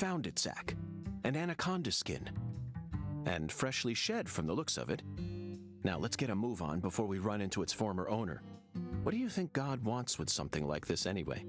Found it, Zach. An anaconda skin. And freshly shed from the looks of it. Now let's get a move on before we run into its former owner. What do you think God wants with something like this anyway?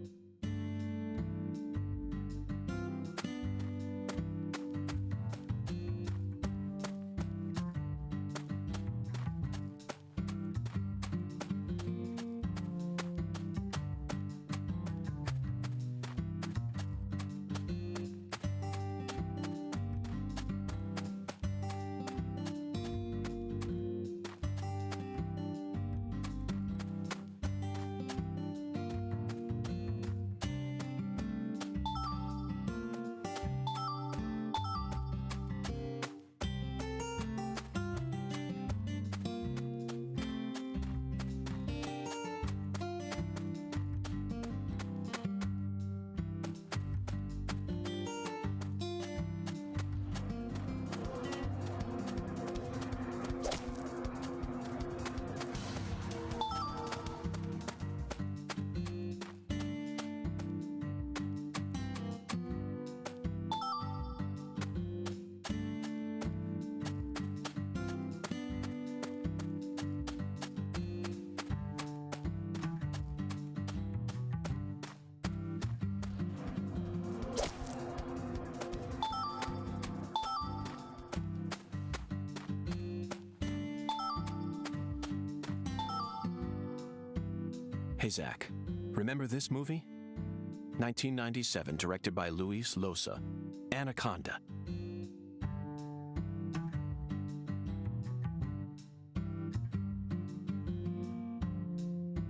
Hey, Zach, remember this movie? 1997, directed by Luis Loza, Anaconda.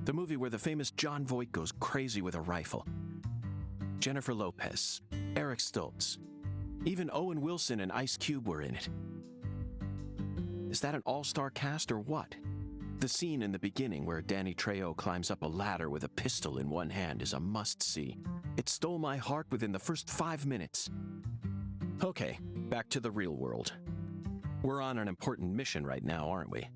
The movie where the famous John Voight goes crazy with a rifle. Jennifer Lopez, Eric Stoltz, even Owen Wilson and Ice Cube were in it. Is that an all-star cast or what? The scene in the beginning where Danny Trejo climbs up a ladder with a pistol in one hand is a must-see. It stole my heart within the first 5 minutes. Okay, back to the real world. We're on an important mission right now, aren't we?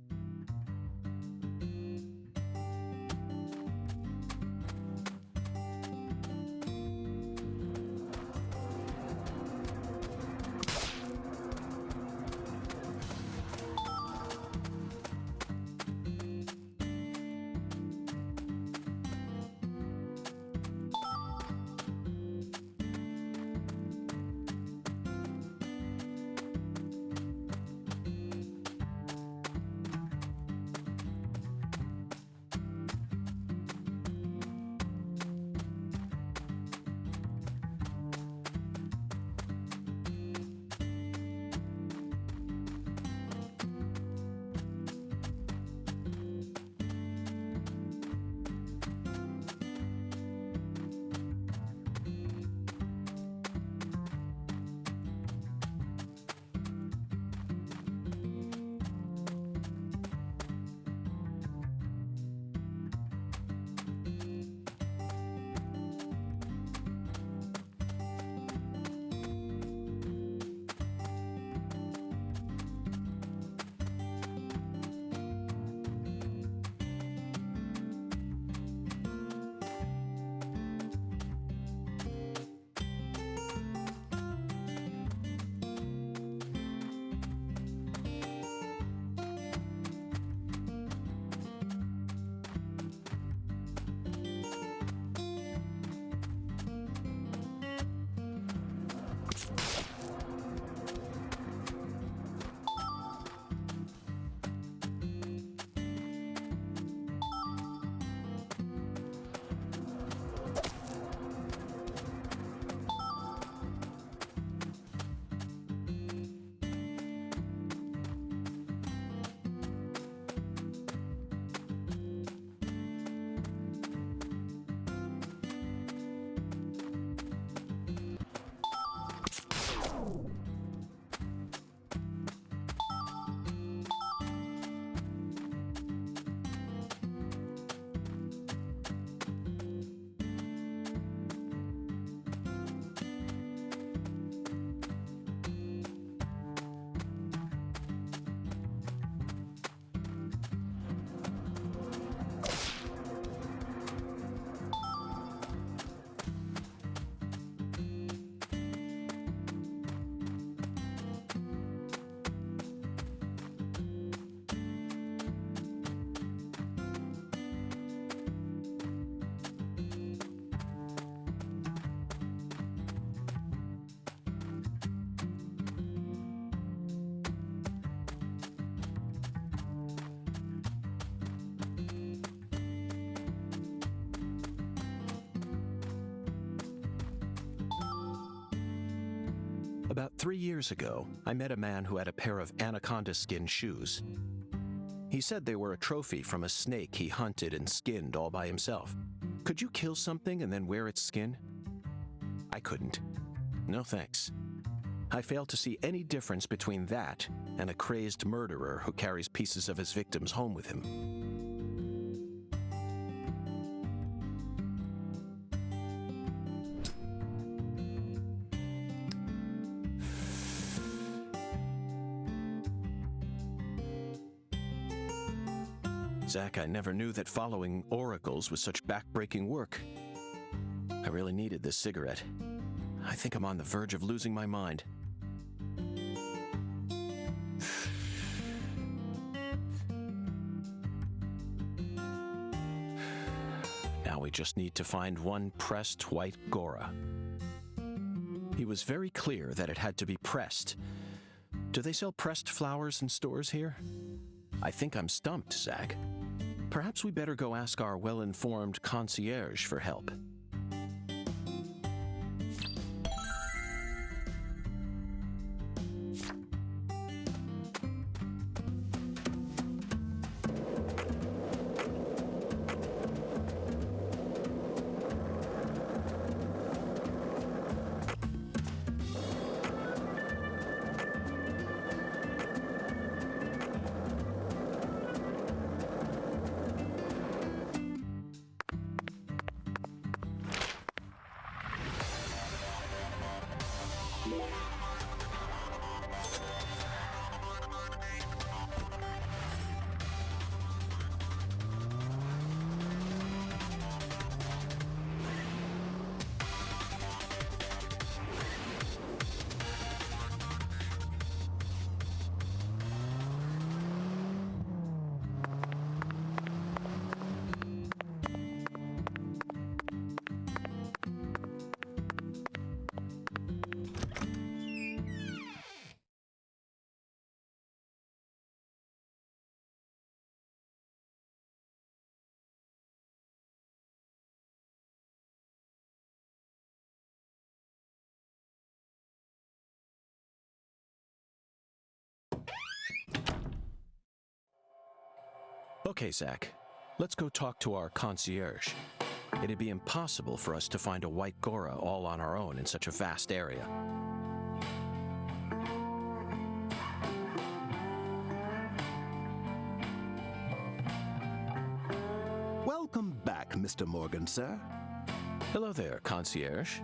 3 years ago, I met a man who had a pair of anaconda skin shoes. He said they were a trophy from a snake he hunted and skinned all by himself. Could you kill something and then wear its skin? I couldn't. No thanks. I failed to see any difference between that and a crazed murderer who carries pieces of his victims home with him. Zach, I never knew that following oracles was such backbreaking work. I really needed this cigarette. I think I'm on the verge of losing my mind. Now we just need to find one pressed white Gora. He was very clear that it had to be pressed. Do they sell pressed flowers in stores here? I think I'm stumped, Zach. Perhaps we better go ask our well-informed concierge for help. Okay, Zach. Let's go talk to our concierge. It'd be impossible for us to find a white Gora all on our own in such a vast area. Welcome back, Mr. Morgan, sir. Hello there, concierge.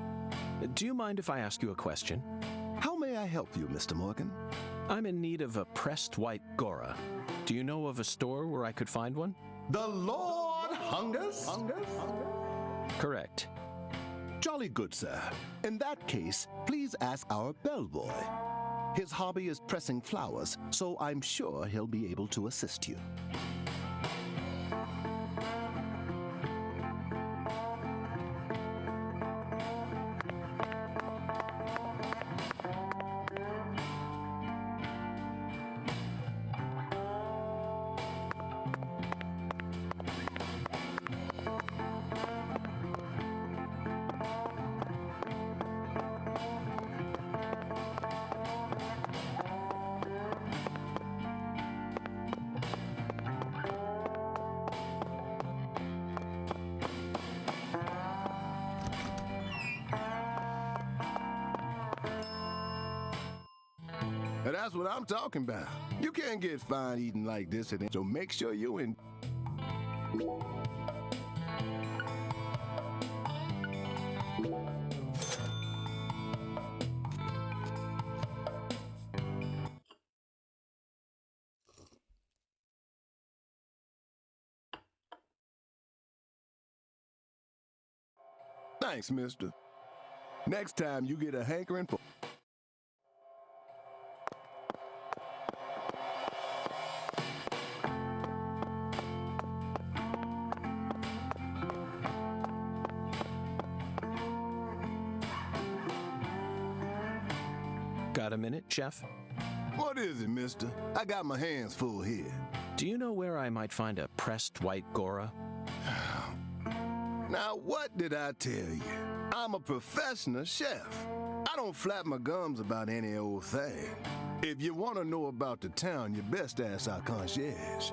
Do you mind if I ask you a question? How may I help you, Mr. Morgan? I'm in need of a pressed white Gora. Do you know of a store where I could find one? The Lord hungers? Correct. Jolly good, sir. In that case, please ask our bellboy. His hobby is pressing flowers, so I'm sure he'll be able to assist you. And that's what I'm talking about. You can't get fine eating like this, so make sure you in. Thanks, mister. Next time you get a hankering for... Got a minute, Chef? What is it, mister? I got my hands full here. Do you know where I might find a pressed white Gora? Now, what did I tell you? I'm a professional chef. I don't flap my gums about any old thing. If you want to know about the town, you best ask our concierge.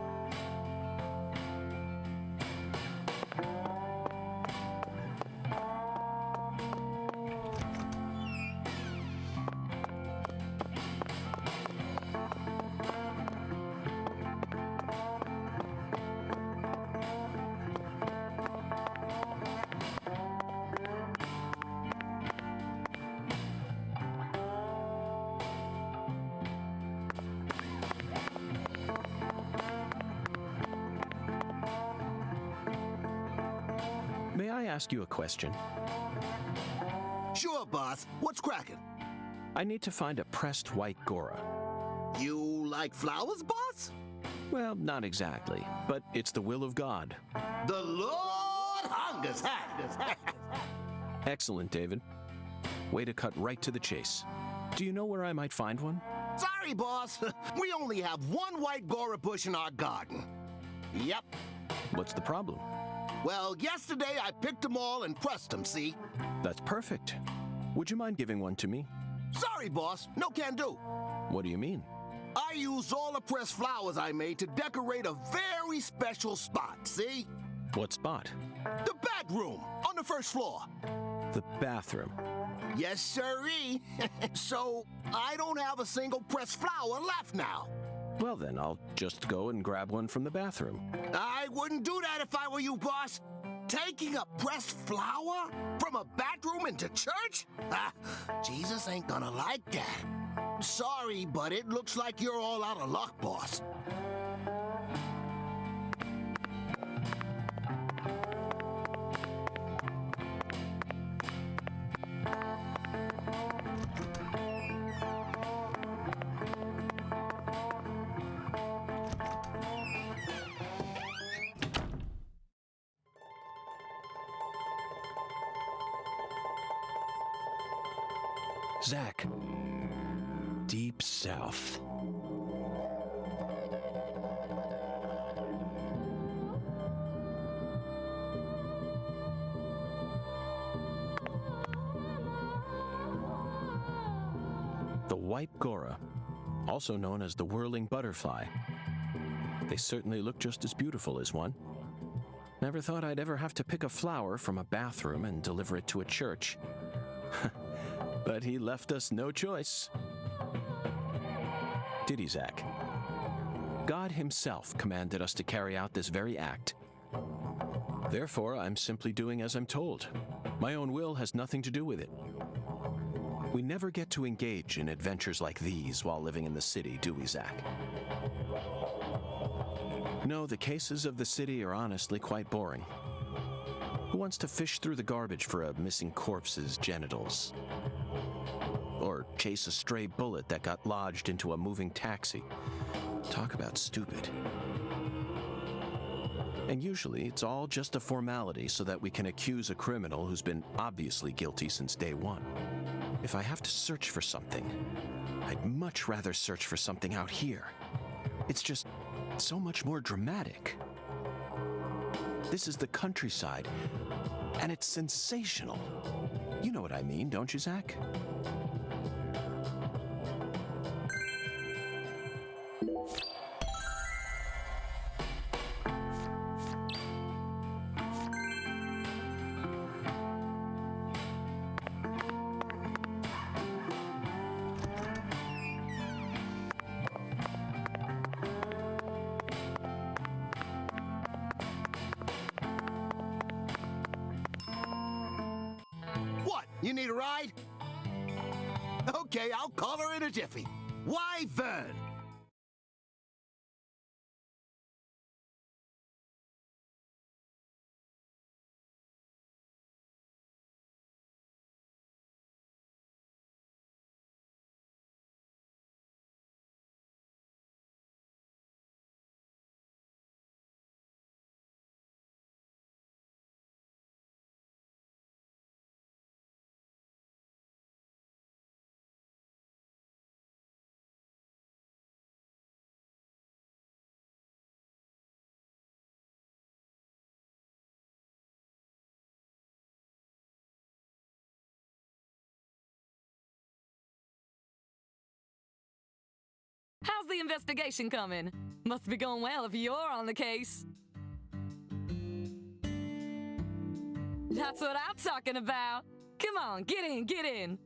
May I ask you a question? Sure, boss. What's cracking? I need to find a pressed white Gora. You like flowers, boss? Well, not exactly, but it's the will of God. The Lord hungers. Excellent, David. Way to cut right to the chase. Do you know where I might find one? Sorry, boss. We only have one white Gora bush in our garden. Yep. What's the problem? Well, yesterday I picked them all and pressed them, see? That's perfect. Would you mind giving one to me? Sorry, boss. No can do. What do you mean? I used all the pressed flowers I made to decorate a very special spot, see? What spot? The bedroom on the first floor. The bathroom. Yes, sirree. So I don't have a single pressed flower left now. Well then, I'll just go and grab one from the bathroom. I wouldn't do that if I were you, boss. Taking a pressed flower from a bathroom into church? Jesus ain't gonna like that. Sorry, but it looks like you're all out of luck, boss. Zach. Deep South. The white Gora, also known as the whirling butterfly. They certainly look just as beautiful as one. Never thought I'd ever have to pick a flower from a bathroom and deliver it to a church. But he left us no choice. Did he, Zach? God himself commanded us to carry out this very act. Therefore, I'm simply doing as I'm told. My own will has nothing to do with it. We never get to engage in adventures like these while living in the city, do we, Zach? No, the cases of the city are honestly quite boring. Who wants to fish through the garbage for a missing corpse's genitals? Or chase a stray bullet that got lodged into a moving taxi? Talk about stupid. And usually it's all just a formality so that we can accuse a criminal who's been obviously guilty since day one. If I have to search for something, I'd much rather search for something out here. It's just so much more dramatic. This is the countryside, and it's sensational. You know what I mean, don't you, Zach? What? You need a ride? Okay, I'll call her in a jiffy. Why, Vern? How's the investigation coming? Must be going well if you're on the case. That's what I'm talking about. Come on, get in, get in.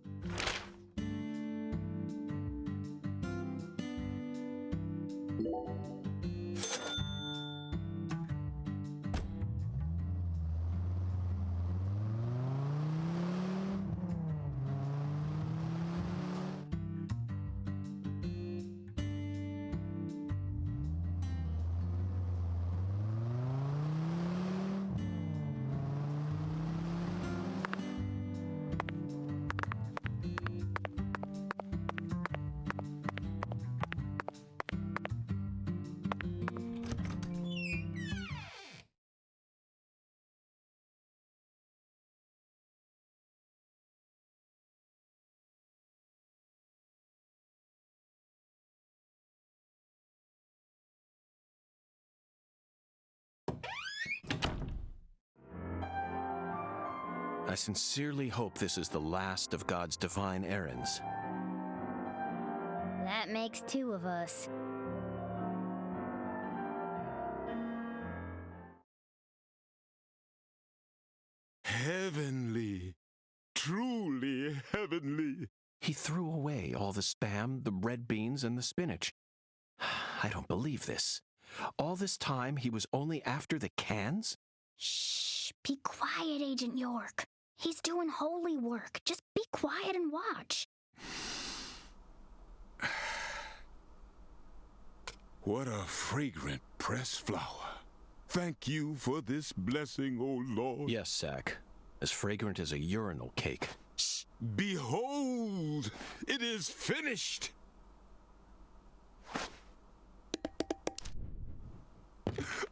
I sincerely hope this is the last of God's divine errands. That makes two of us. Heavenly. Truly heavenly. He threw away all the spam, the red beans, and the spinach. I don't believe this. All this time, he was only after the cans? Shh, be quiet, Agent York. He's doing holy work. Just be quiet and watch. What a fragrant pressed flower. Thank you for this blessing, O Lord. Yes, Zach. As fragrant as a urinal cake. Shh. Behold, it is finished.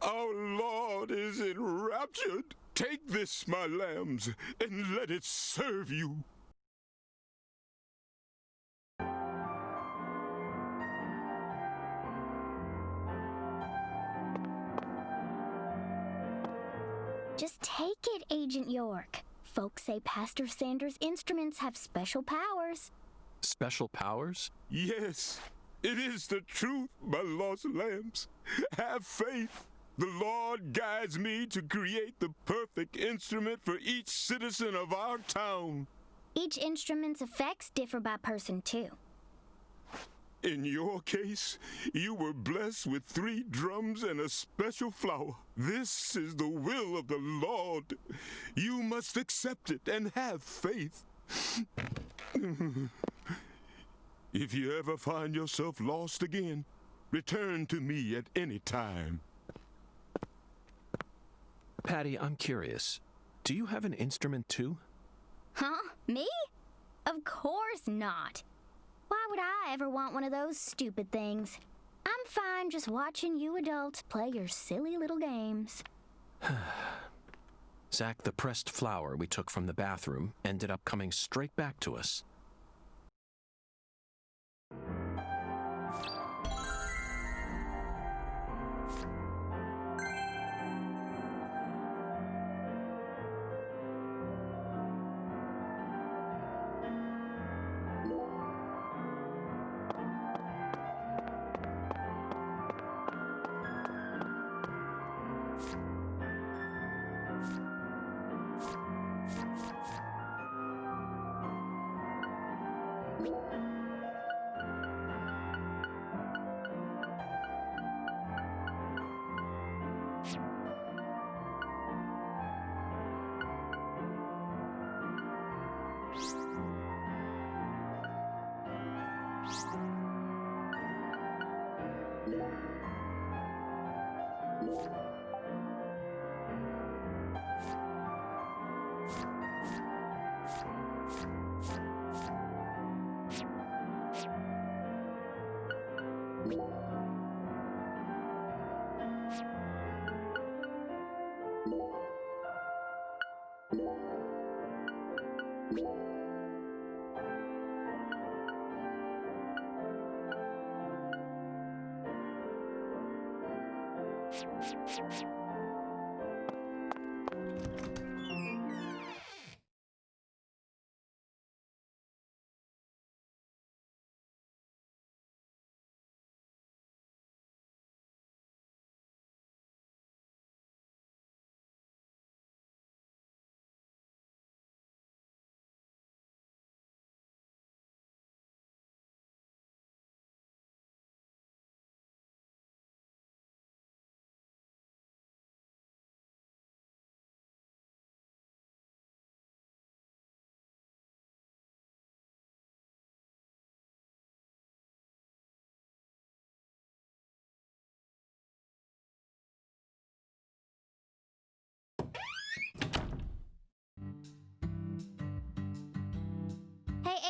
Our Lord is enraptured. Take this, my lambs, and let it serve you. Just take it, Agent York. Folks say Pastor Sanders' instruments have special powers. Special powers? Yes, it is the truth, my lost lambs. Have faith. The Lord guides me to create the perfect instrument for each citizen of our town. Each instrument's effects differ by person, too. In your case, you were blessed with 3 drums and a special flower. This is the will of the Lord. You must accept it and have faith. If you ever find yourself lost again, return to me at any time. Patty, I'm curious. Do you have an instrument too? Huh? Me? Of course not. Why would I ever want one of those stupid things? I'm fine just watching you adults play your silly little games. Zach, the pressed flower we took from the bathroom ended up coming straight back to us.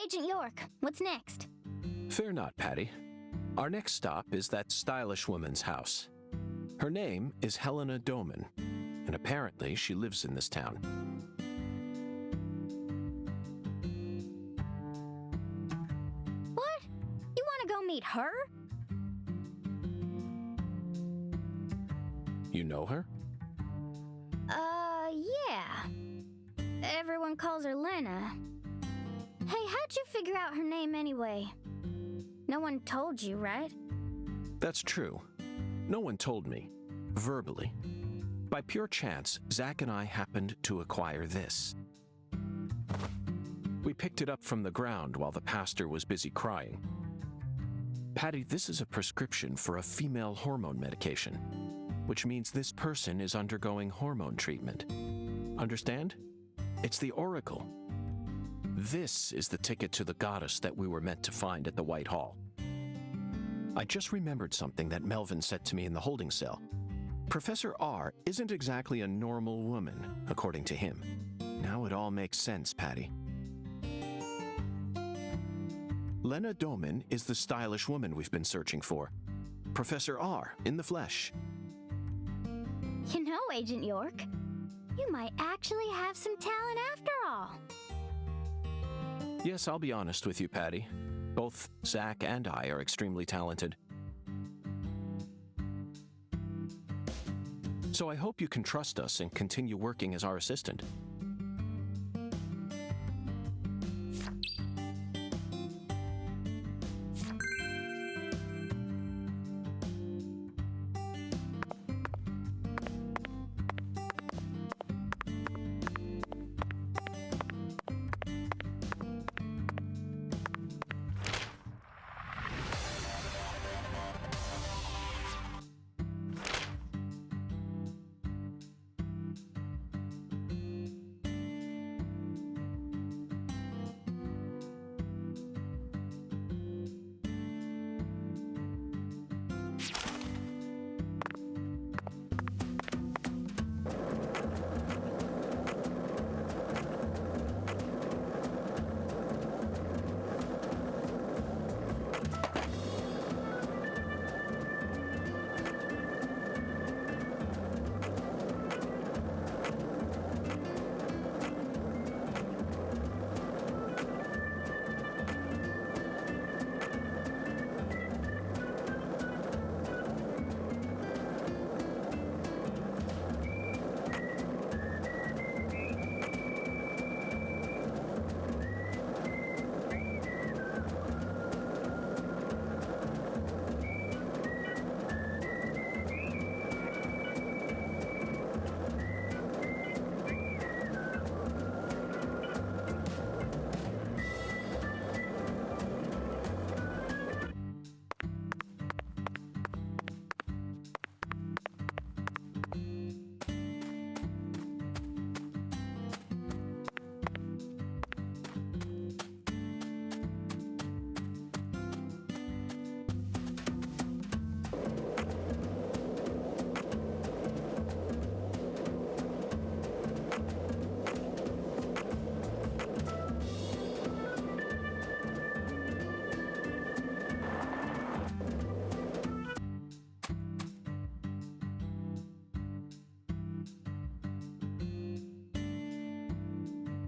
Agent York, what's next? Fear not, Patty. Our next stop is that stylish woman's house. Her name is Helena Doman, and apparently she lives in this town. What? You want to go meet her? You know her? Yeah. Everyone calls her Lena. Hey, how'd you figure out her name anyway? No one told you, right? That's true. No one told me, verbally. By pure chance, Zach and I happened to acquire this. We picked it up from the ground while the pastor was busy crying. Patty, this is a prescription for a female hormone medication, which means this person is undergoing hormone treatment. Understand? It's the Oracle. This is the ticket to the goddess that we were meant to find at the White Hall. I just remembered something that Melvin said to me in the holding cell. Professor R isn't exactly a normal woman, according to him. Now it all makes sense, Patty. Lena Doman is the stylish woman we've been searching for. Professor R in the flesh. You know, Agent York, you might actually have some talent after all. Yes, I'll be honest with you, Patty. Both Zach and I are extremely talented. So I hope you can trust us and continue working as our assistant.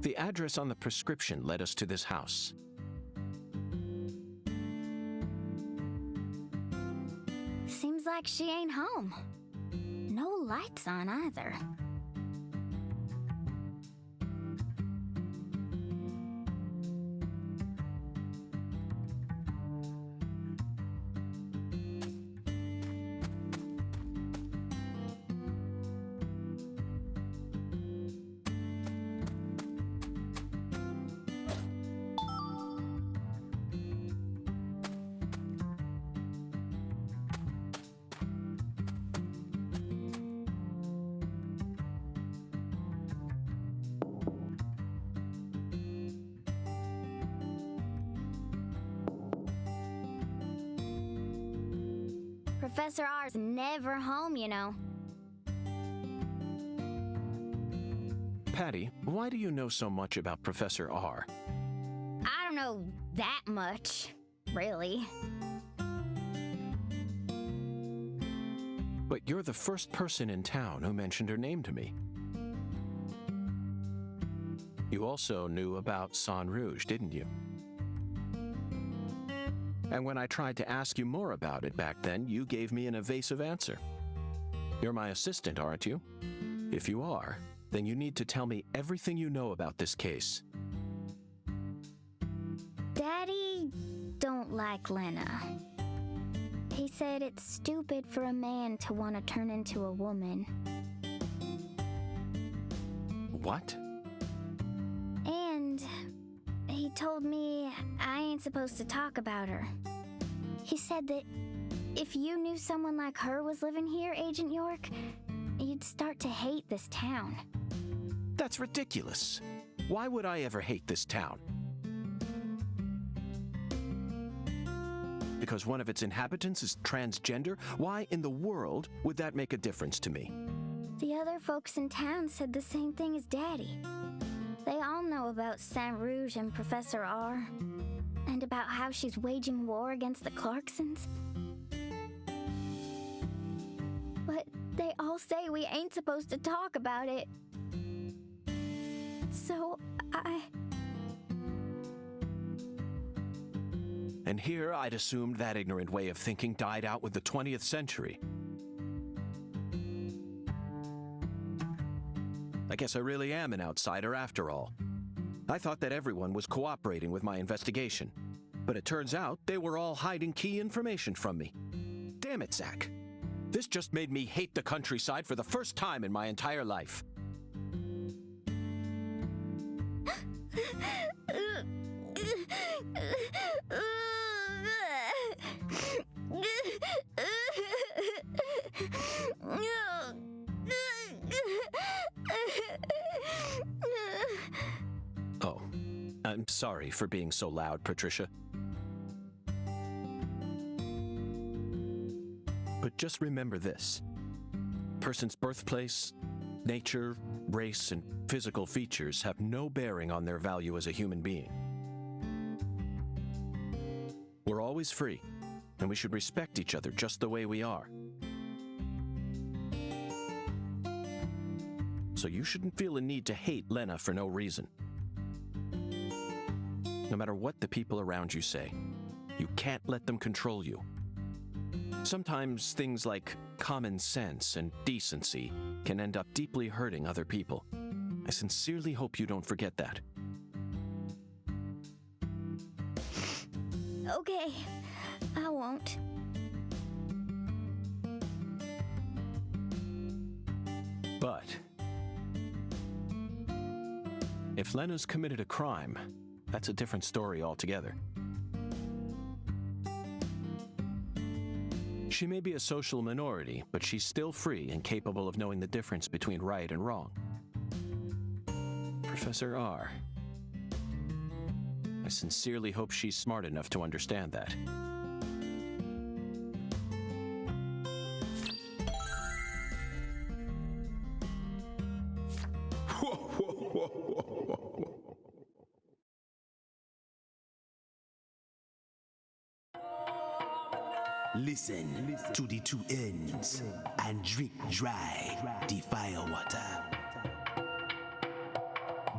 The address on the prescription led us to this house. Seems like she ain't home. No lights on either. Professor R's never home, you know. Patty, why do you know so much about Professor R? I don't don't know that much, really. But you're the first person in town who mentioned her name to me. You also knew about San Rouge, didn't you? And when I tried to ask you more about it back then, you gave me an evasive answer. You're my assistant, aren't you? If you are, then you need to tell me everything you know about this case. Daddy don't like Lena. He said it's stupid for a man to want to turn into a woman. What? And he told me I ain't supposed to talk about her. He said that if you knew someone like her was living here, Agent York, you'd start to hate this town. That's ridiculous. Why would I ever hate this town? Because one of its inhabitants is transgender? Why in the world would that make a difference to me? The other folks in town said the same thing as Daddy. They all know about Saint Rouge and Professor R, and about how she's waging war against the Clarksons. But they all say we ain't supposed to talk about it. So And here I'd assumed that ignorant way of thinking died out with the 20th century. I guess I really am an outsider after all. I thought that everyone was cooperating with my investigation, but it turns out they were all hiding key information from me. Damn it, Zach. This just made me hate the countryside for the first time in my entire life. Oh, I'm sorry for being so loud, Patricia. But just remember this. A person's birthplace, nature, race, and physical features have no bearing on their value as a human being. We're always free, and we should respect each other just the way we are. So you shouldn't feel a need to hate Lena for no reason. No matter what the people around you say, you can't let them control you. Sometimes things like common sense and decency can end up deeply hurting other people. I sincerely hope you don't forget that. Okay, I won't. But if Lena's committed a crime, that's a different story altogether. She may be a social minority, but she's still free and capable of knowing the difference between right and wrong. Professor R. I sincerely hope she's smart enough to understand that. Listen to the two ends and drink dry the fire water.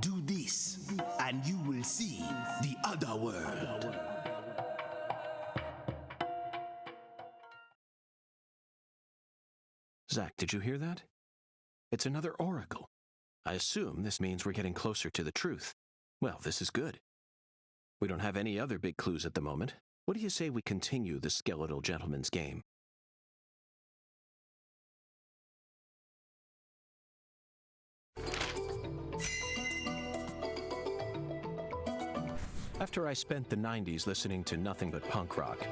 Do this and you will see the other world. Zach, did you hear that? It's another oracle. I assume this means we're getting closer to the truth. Well, this is good. We don't have any other big clues at the moment. What do you say we continue the skeletal gentleman's game? After I spent the 90s listening to nothing but punk rock,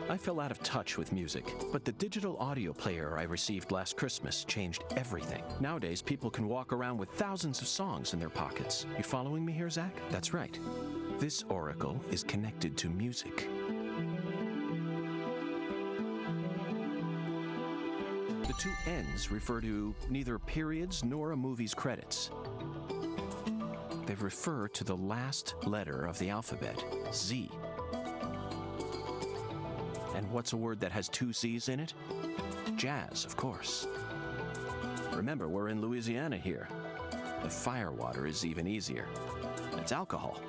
I fell out of touch with music. But the digital audio player I received last Christmas changed everything. Nowadays, people can walk around with thousands of songs in their pockets. You following me here, Zach? That's right. This oracle is connected to music. The two ends refer to neither periods nor a movie's credits. they refer to the last letter of the alphabet, Z. And what's a word that has two Z's in it? Jazz, of course. Remember, we're in Louisiana here. The firewater is even easier. It's alcohol.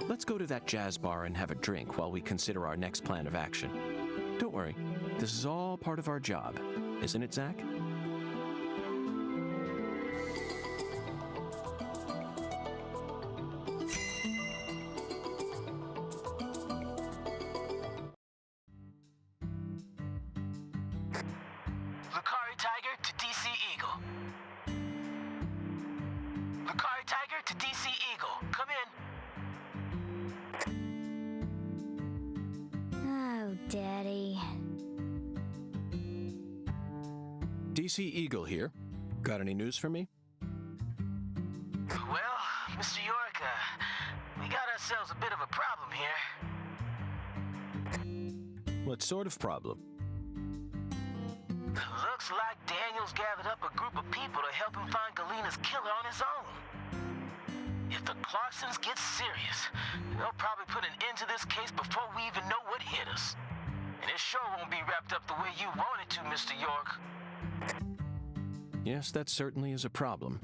Let's go to that jazz bar and have a drink while we consider our next plan of action. Don't worry, this is all part of our job, isn't it, Zach? Lucari Tiger to DC Eagle. Lucari Tiger to DC Eagle. Come in. Oh, Daddy. DC Eagle here. Got any news for me? Well, Mr. York, we got ourselves a bit of a problem here. What sort of problem? Looks like Daniel's gathered up a group of people to help him find Galena's killer on his own. If the Clarksons get serious, they'll probably put an end to this case before we even know what hit us. And it sure won't be wrapped up the way you want it to, Mr. York. Yes, that certainly is a problem.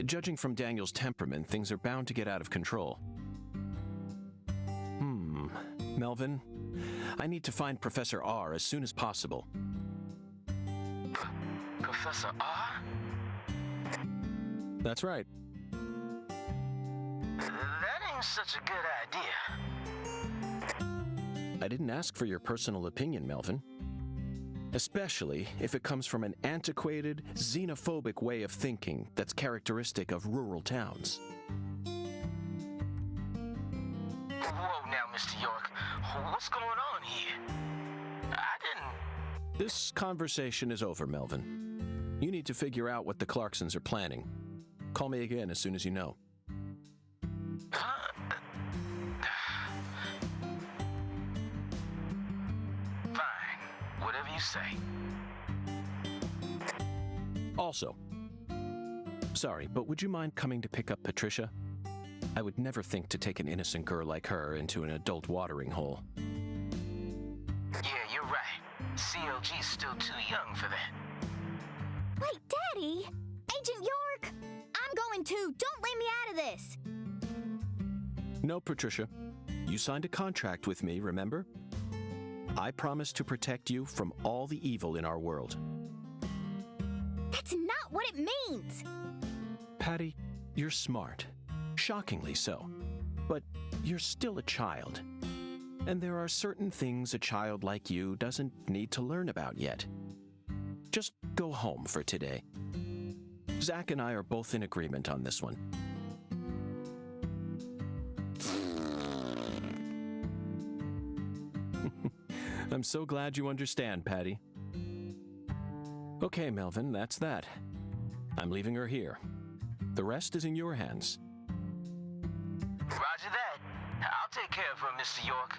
Judging from Daniel's temperament, things are bound to get out of control. Melvin, I need to find Professor R as soon as possible. Professor R? That's right. That ain't such a good idea. I didn't ask for your personal opinion, Melvin. Especially if it comes from an antiquated, xenophobic way of thinking that's characteristic of rural towns. Whoa now, Mr. York. What's going on here? I didn't... This conversation is over, Melvin. You need to figure out what the Clarksons are planning. Call me again as soon as you know. Fine. Whatever you say. Also, sorry, but would you mind coming to pick up Patricia? I would never think to take an innocent girl like her into an adult watering hole. Yeah, you're right. CLG's still too young for that. Wait, Daddy! Agent York! I'm going too. Don't leave me out of this. No, Patricia. You signed a contract with me, remember? I promise to protect you from all the evil in our world. That's not what it means. Patty, you're smart. Shockingly so. But you're still a child. And there are certain things a child like you doesn't need to learn about yet. Just go home for today. Zach and I are both in agreement on this one. I'm so glad you understand, Patty. Okay, Melvin, that's that. I'm leaving her here. The rest is in your hands. Roger that. I'll take care of her, Mr. York.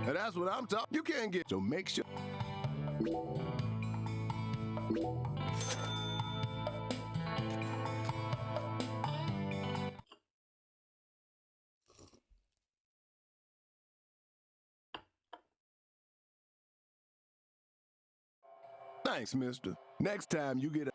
And that's what I'm talking. You can't get, so make sure. Thanks, mister. Next time you get a...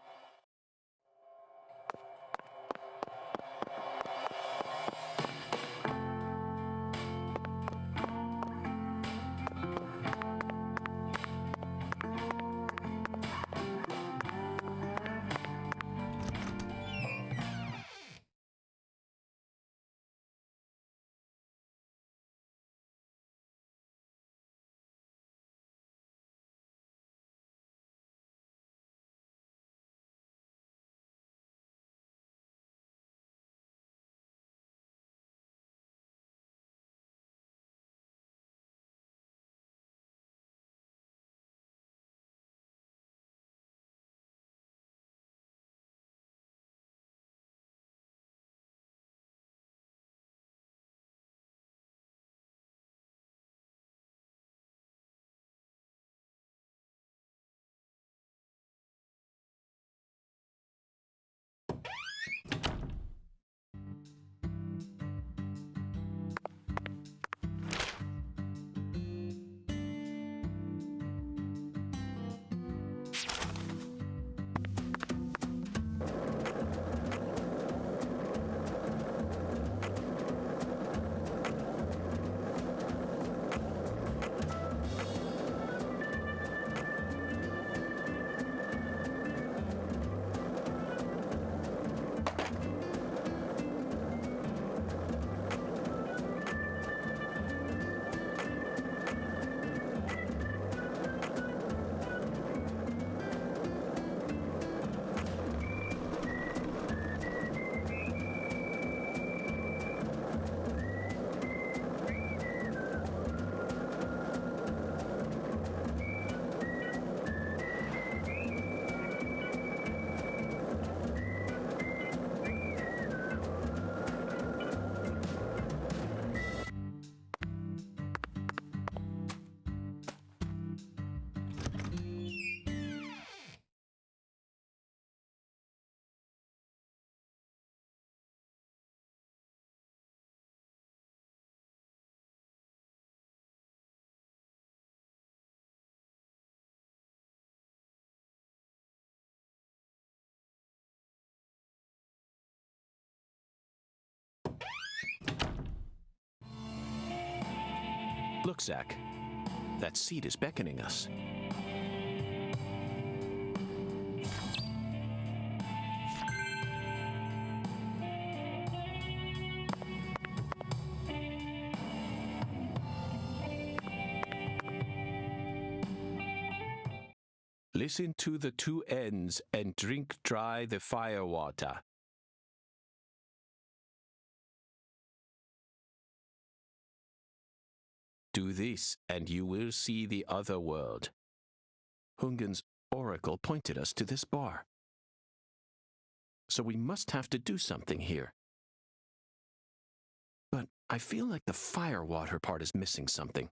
Look, Zach. That seat is beckoning us. Listen to the two ends and drink dry the fire water. Do this, and you will see the other world. Hungan's oracle pointed us to this bar. So we must have to do something here. But I feel like the fire water part is missing something.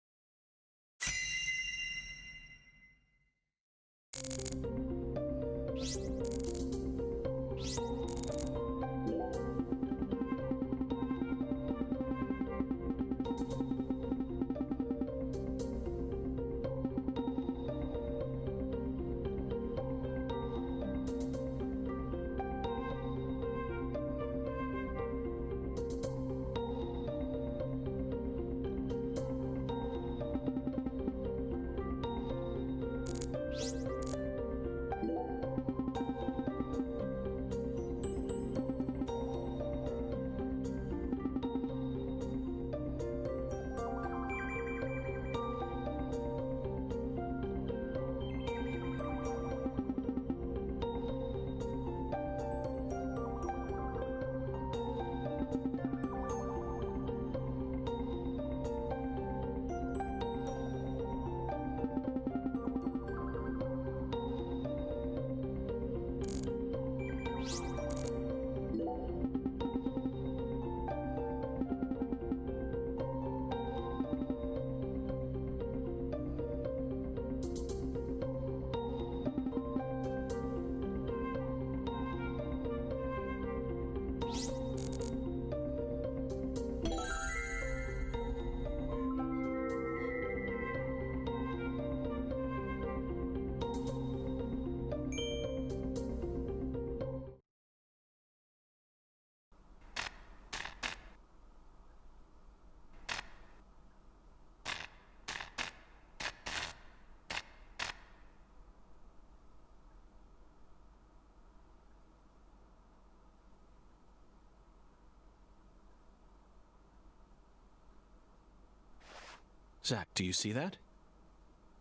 Zach, do you see that?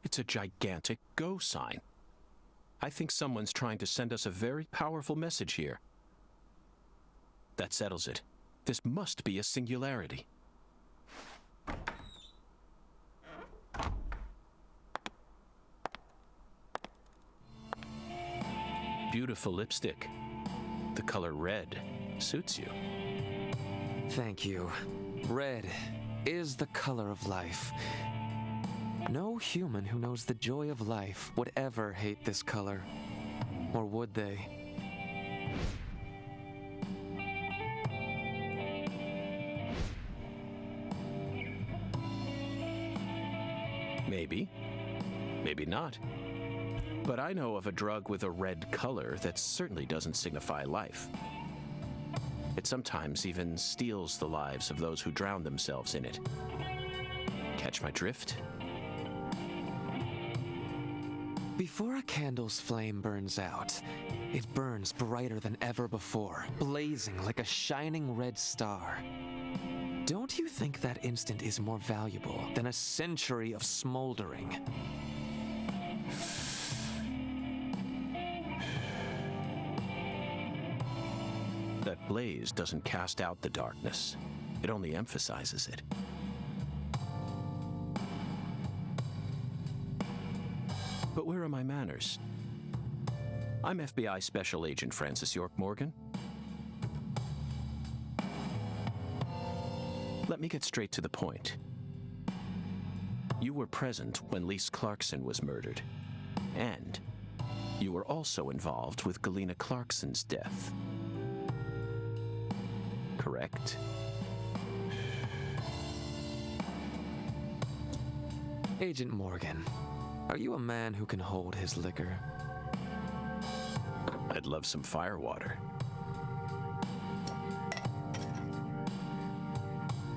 It's a gigantic go sign. I think someone's trying to send us a very powerful message here. That settles it. This must be a singularity. Beautiful lipstick. The color red suits you. Thank you. Red is the color of life. No human who knows the joy of life would ever hate this color. Or would they? Maybe. Maybe not. But I know of a drug with a red color that certainly doesn't signify life. It sometimes even steals the lives of those who drown themselves in it. Catch my drift? Before a candle's flame burns out, it burns brighter than ever before, blazing like a shining red star. Don't you think that instant is more valuable than a century of smoldering? That blaze doesn't cast out the darkness. It only emphasizes it. But where are my manners? I'm FBI Special Agent Francis York Morgan. Let me get straight to the point. You were present when Lise Clarkson was murdered, and you were also involved with Galena Clarkson's death. Correct? Agent Morgan, are you a man who can hold his liquor? I'd love some firewater.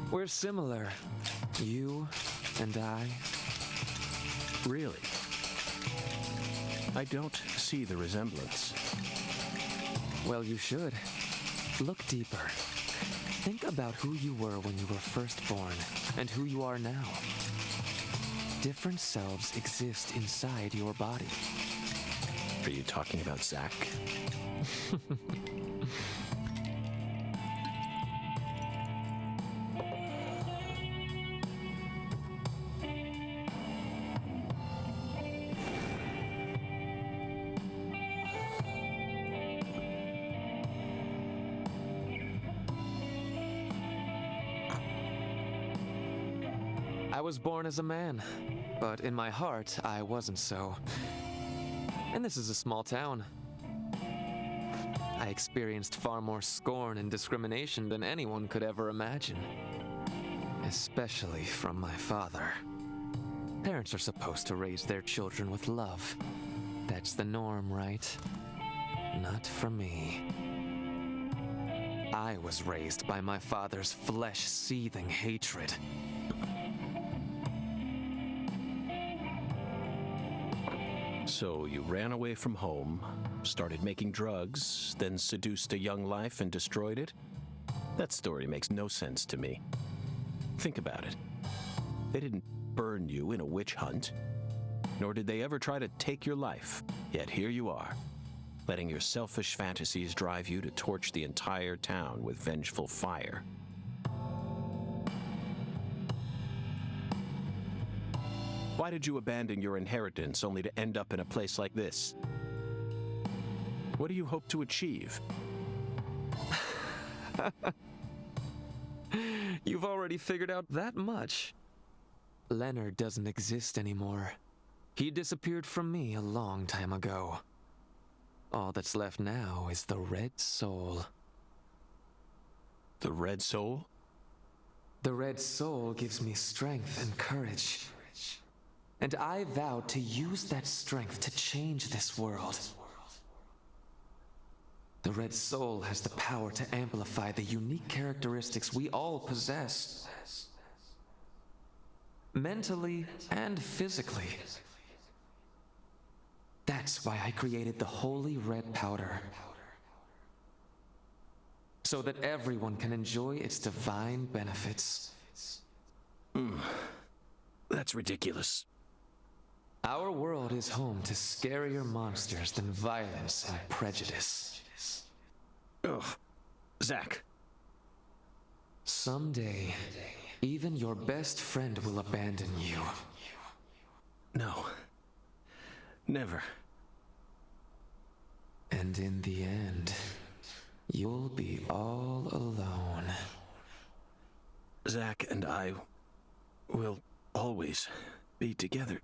We're similar, you and I. Really? I don't see the resemblance. Well, you should. Look deeper. Think about who you were when you were first born and who you are now. Different selves exist inside your body. Are you talking about Zach? I was born as a man, but in my heart, I wasn't so. And this is a small town. I experienced far more scorn and discrimination than anyone could ever imagine. Especially from my father. Parents are supposed to raise their children with love. That's the norm, right? Not for me. I was raised by my father's flesh-seething hatred. So you ran away from home, started making drugs, then seduced a young life and destroyed it? That story makes no sense to me. Think about it. They didn't burn you in a witch hunt, nor did they ever try to take your life. Yet here you are, letting your selfish fantasies drive you to torch the entire town with vengeful fire. Why did you abandon your inheritance only to end up in a place like this? What do you hope to achieve? You've already figured out that much. Leonard doesn't exist anymore. He disappeared from me a long time ago. All that's left now is the Red Soul. The Red Soul? The Red Soul gives me strength and courage. And I vowed to use that strength to change this world. The Red Soul has the power to amplify the unique characteristics we all possess. Mentally and physically. That's why I created the Holy Red Powder. So that everyone can enjoy its divine benefits. That's ridiculous. Our world is home to scarier monsters than violence and prejudice. Ugh. Zach. Someday, even your best friend will abandon you. No. Never. And in the end, you'll be all alone. Zach and I will always be together.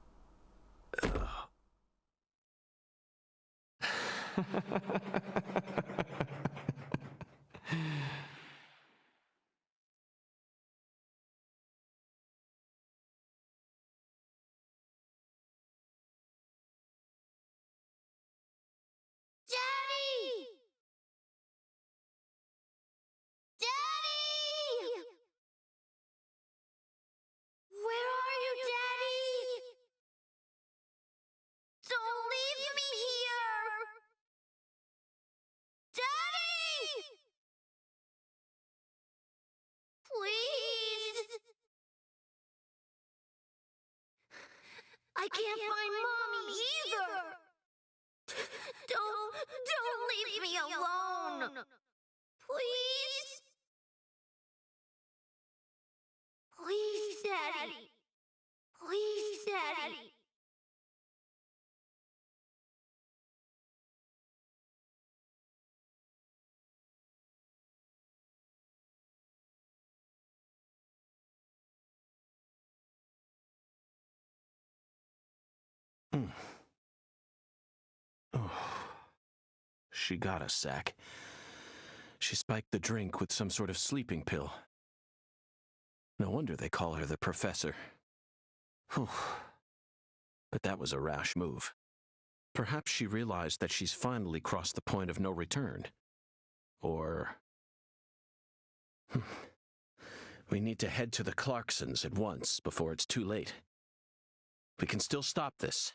Daddy! Daddy! Where are you, Daddy? Don't leave me here! Daddy! Please! I can't find Mommy either! Don't leave me alone! Please? Please, Daddy. Please, Daddy. Oh. She got us, Zach. She spiked the drink with some sort of sleeping pill. No wonder they call her the Professor. Whew. But that was a rash move. Perhaps she realized that she's finally crossed the point of no return. Or... We need to head to the Clarksons at once before it's too late. We can still stop this.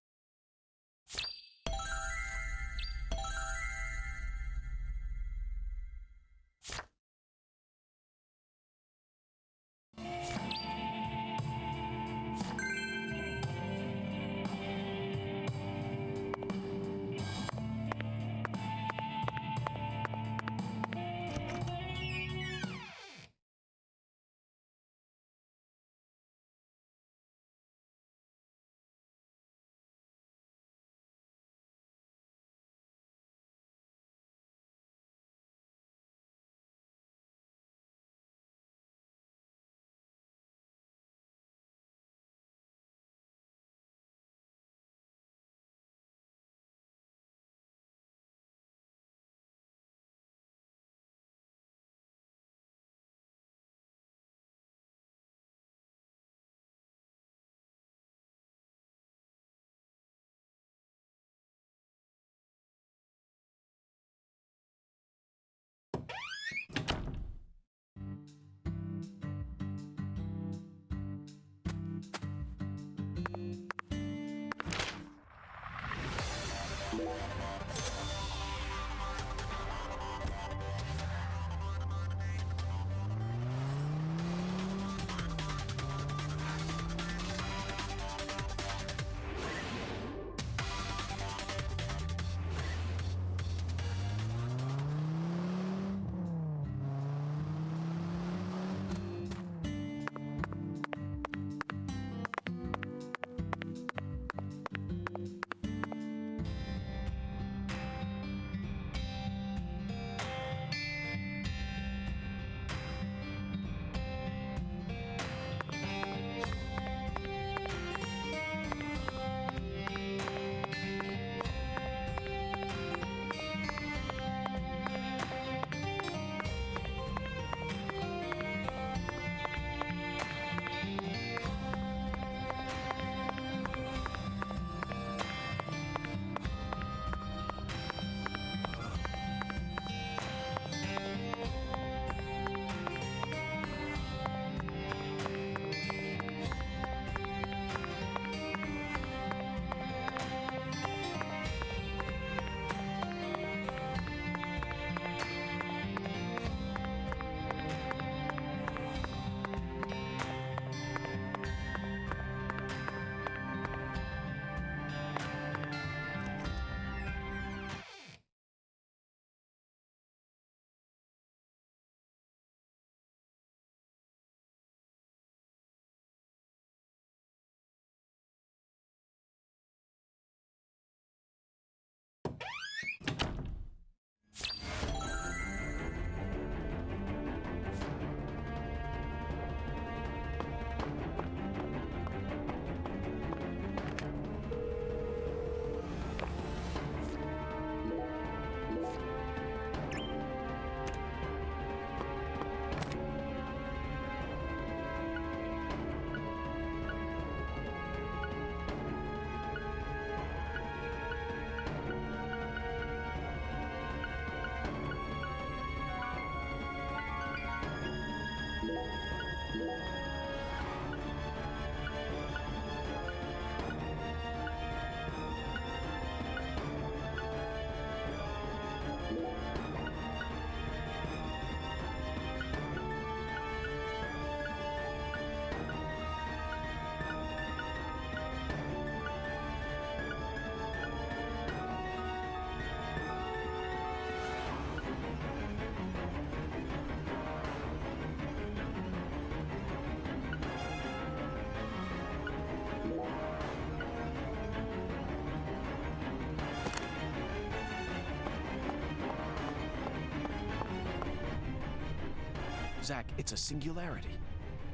Zack, it's a singularity.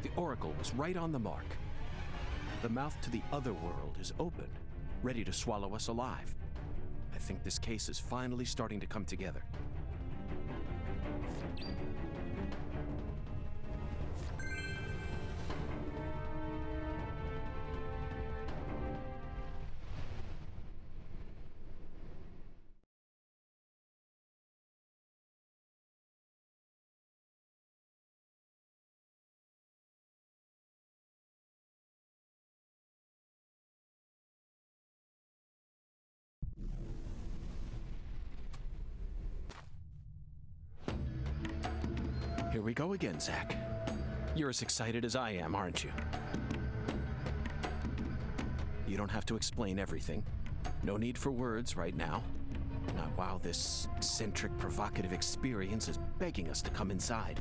The Oracle was right on the mark. The mouth to the other world is open, ready to swallow us alive. I think this case is finally starting to come together. Here we go again, Zack. You're as excited as I am, aren't you? You don't have to explain everything. No need for words right now. Not while this eccentric, provocative experience is begging us to come inside.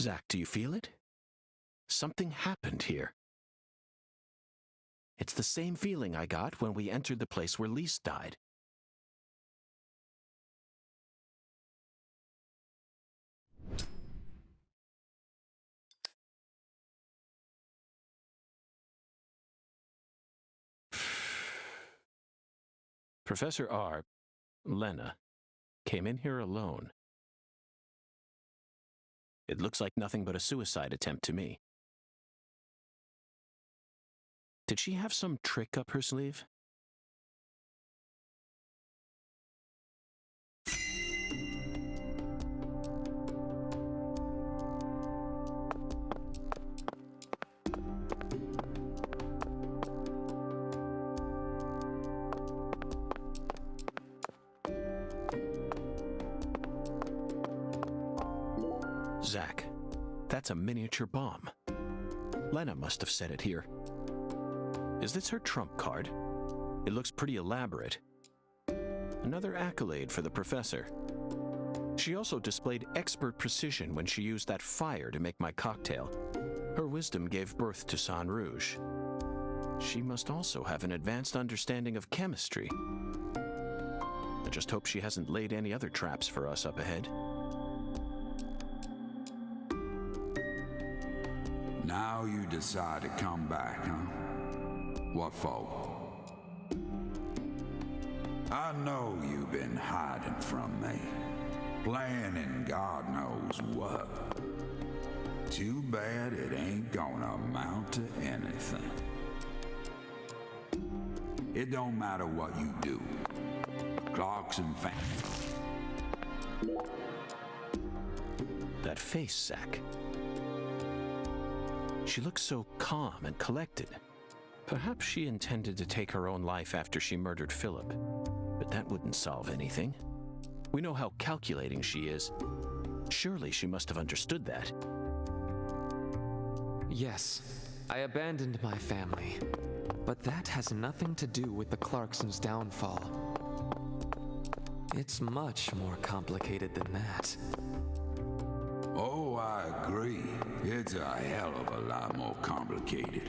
Zach, do you feel it? Something happened here. It's the same feeling I got when we entered the place where Lise died. Professor R, Lena, came in here alone. It looks like nothing but a suicide attempt to me. Did she have some trick up her sleeve? Zach, that's a miniature bomb. Lena must have set it here. Is this her trump card? It looks pretty elaborate. Another accolade for the professor. She also displayed expert precision when she used that fire to make my cocktail. Her wisdom gave birth to Sang Rouge. She must also have an advanced understanding of chemistry. I just hope she hasn't laid any other traps for us up ahead. Now you decide to come back, huh? What for? I know you've been hiding from me, planning God knows what. Too bad it ain't gonna amount to anything. It don't matter what you do. Clarkson family. That face, Zach. She looks so calm and collected. Perhaps she intended to take her own life after she murdered Philip, but that wouldn't solve anything. We know how calculating she is. Surely she must have understood that. Yes, I abandoned my family, but that has nothing to do with the Clarksons' downfall. It's much more complicated than that. Oh, I agree. It's a hell of a lot more complicated.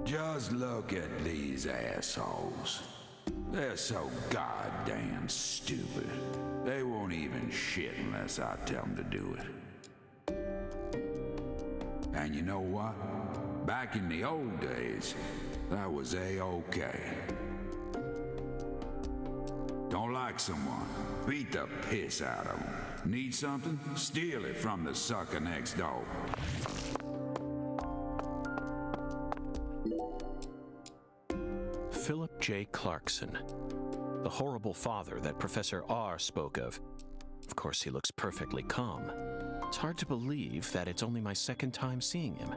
Just look at these assholes. They're so goddamn stupid. They won't even shit unless I tell them to do it. And you know what? Back in the old days, that was A-okay. Don't like someone? Beat the piss out of them. Need something? Steal it from the sucker next door. Philip J. Clarkson, the horrible father that Professor R spoke of. Of course, he looks perfectly calm. It's hard to believe that it's only my second time seeing him.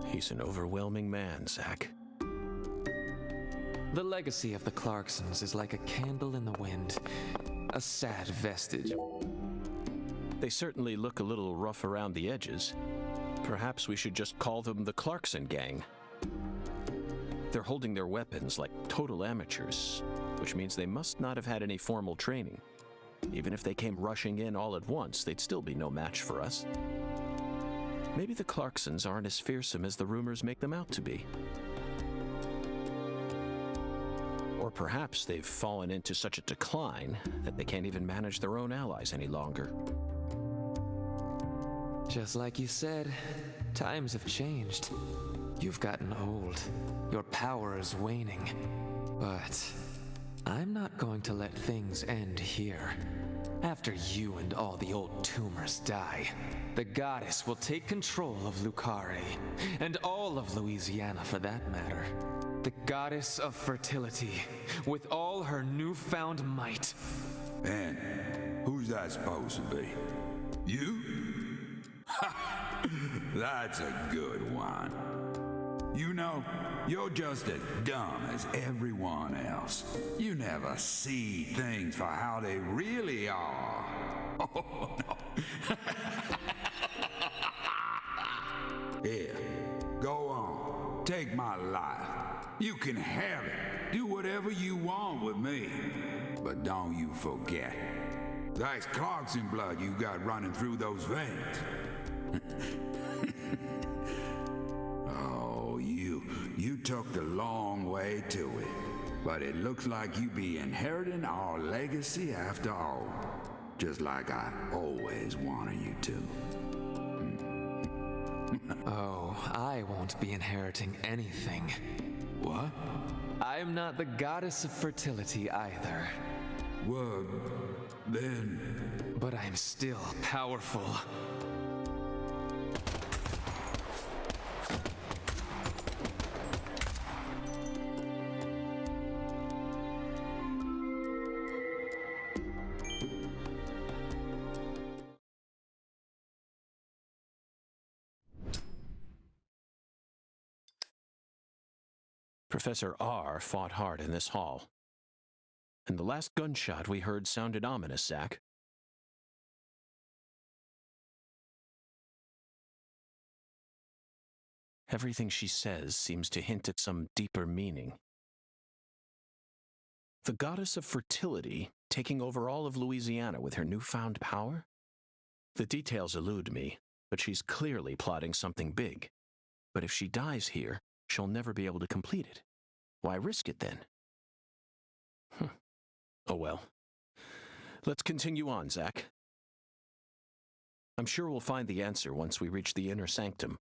He's an overwhelming man, Zach. The legacy of the Clarksons is like a candle in the wind, a sad vestige. They certainly look a little rough around the edges. Perhaps we should just call them the Clarkson Gang. They're holding their weapons like total amateurs, which means they must not have had any formal training. Even if they came rushing in all at once, they'd still be no match for us. Maybe the Clarksons aren't as fearsome as the rumors make them out to be. Or perhaps they've fallen into such a decline that they can't even manage their own allies any longer. Just like you said, times have changed. You've gotten old. Your power is waning. But I'm not going to let things end here. After you and all the old tumors die, the goddess will take control of Lucare, and all of Louisiana for that matter. The goddess of fertility, with all her newfound might. And who's that supposed to be? You? That's a good one. You know, you're just as dumb as everyone else. You never see things for how they really are. Oh, no. Here, go on. Take my life. You can have it. Do whatever you want with me. But don't you forget, That's Clarkson blood you got running through those veins. Oh, you took the long way to it. But it looks like you be inheriting our legacy after all. Just like I always wanted you to. Oh, I won't be inheriting anything. What? I am not the goddess of fertility either. Well, then... But I am still powerful. Professor R fought hard in this hall. And the last gunshot we heard sounded ominous, Zack. Everything she says seems to hint at some deeper meaning. The goddess of fertility taking over all of Louisiana with her newfound power? The details elude me, but she's clearly plotting something big. But if she dies here, she'll never be able to complete it. Why risk it then? Oh well. Let's continue on, Zack. I'm sure we'll find the answer once we reach the inner sanctum.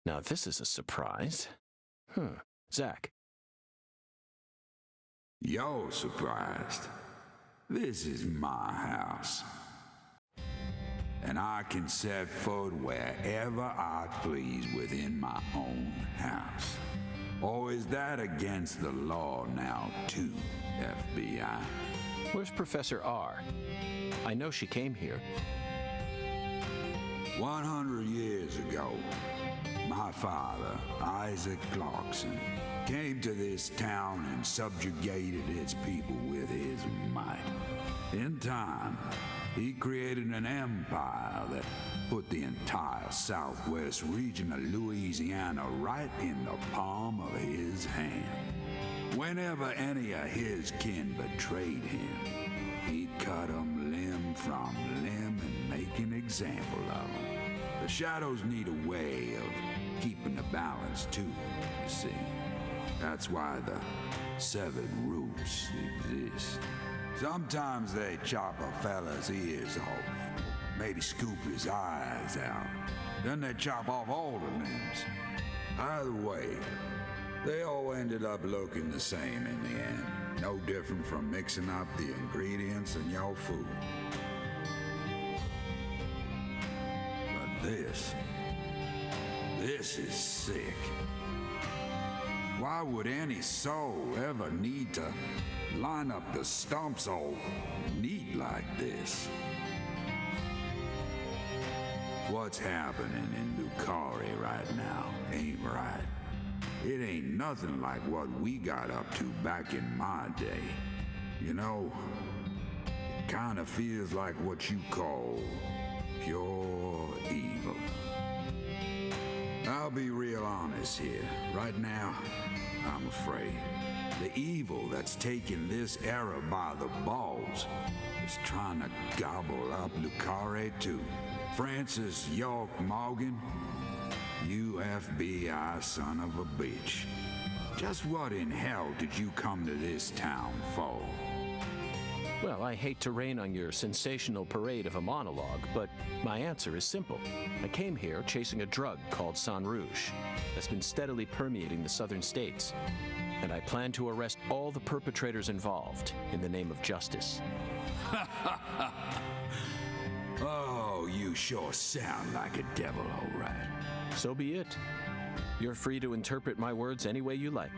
Now this is a surprise. Zach. You're surprised. This is my house. And I can set foot wherever I please within my own house. Or is that against the law now, too, FBI? Where's Professor R? I know she came here. 100 years ago, my father, Isaac Clarkson, came to this town and subjugated its people with his might. In time, he created an empire that put the entire southwest region of Louisiana right in the palm of his hand. Whenever any of his kin betrayed him, he'd cut them limb from limb and make an example of them. The shadows need a way of keeping the balance too, you see. That's why the severed roots exist. Sometimes they chop a fella's ears off, maybe scoop his eyes out. Then they chop off all the limbs. Either way, they all ended up looking the same in the end. No different from mixing up the ingredients in your food. But this is sick. Why would any soul ever need to line up the stumps all neat like this? What's happening in Lucari right now ain't right. It ain't nothing like what we got up to back in my day. You know, it kind of feels like what you call pure evil. I'll be real honest here. Right now, I'm afraid. The evil that's taking this era by the balls is trying to gobble up Lucari too. Francis York Morgan, you FBI son of a bitch. Just what in hell did you come to this town for? Well, I hate to rain on your sensational parade of a monologue, but my answer is simple. I came here chasing a drug called Sang Rouge that's been steadily permeating the southern states, and I plan to arrest all the perpetrators involved in the name of justice. Oh, you sure sound like a devil, all right. So be it. You're free to interpret my words any way you like.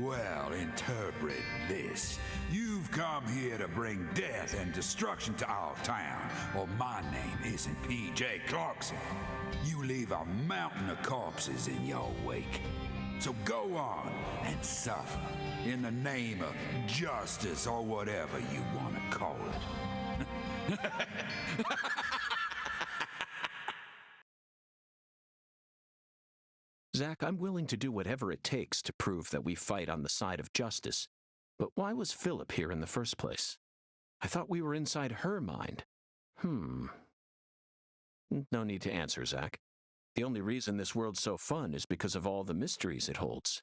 Well, interpret this. You've come here to bring death and destruction to our town, or my name isn't P.J. Clarkson. You leave a mountain of corpses in your wake. So go on and suffer in the name of justice or whatever you want to call it. Zach, I'm willing to do whatever it takes to prove that we fight on the side of justice. But why was Philip here in the first place? I thought we were inside her mind. No need to answer, Zach. The only reason this world's so fun is because of all the mysteries it holds.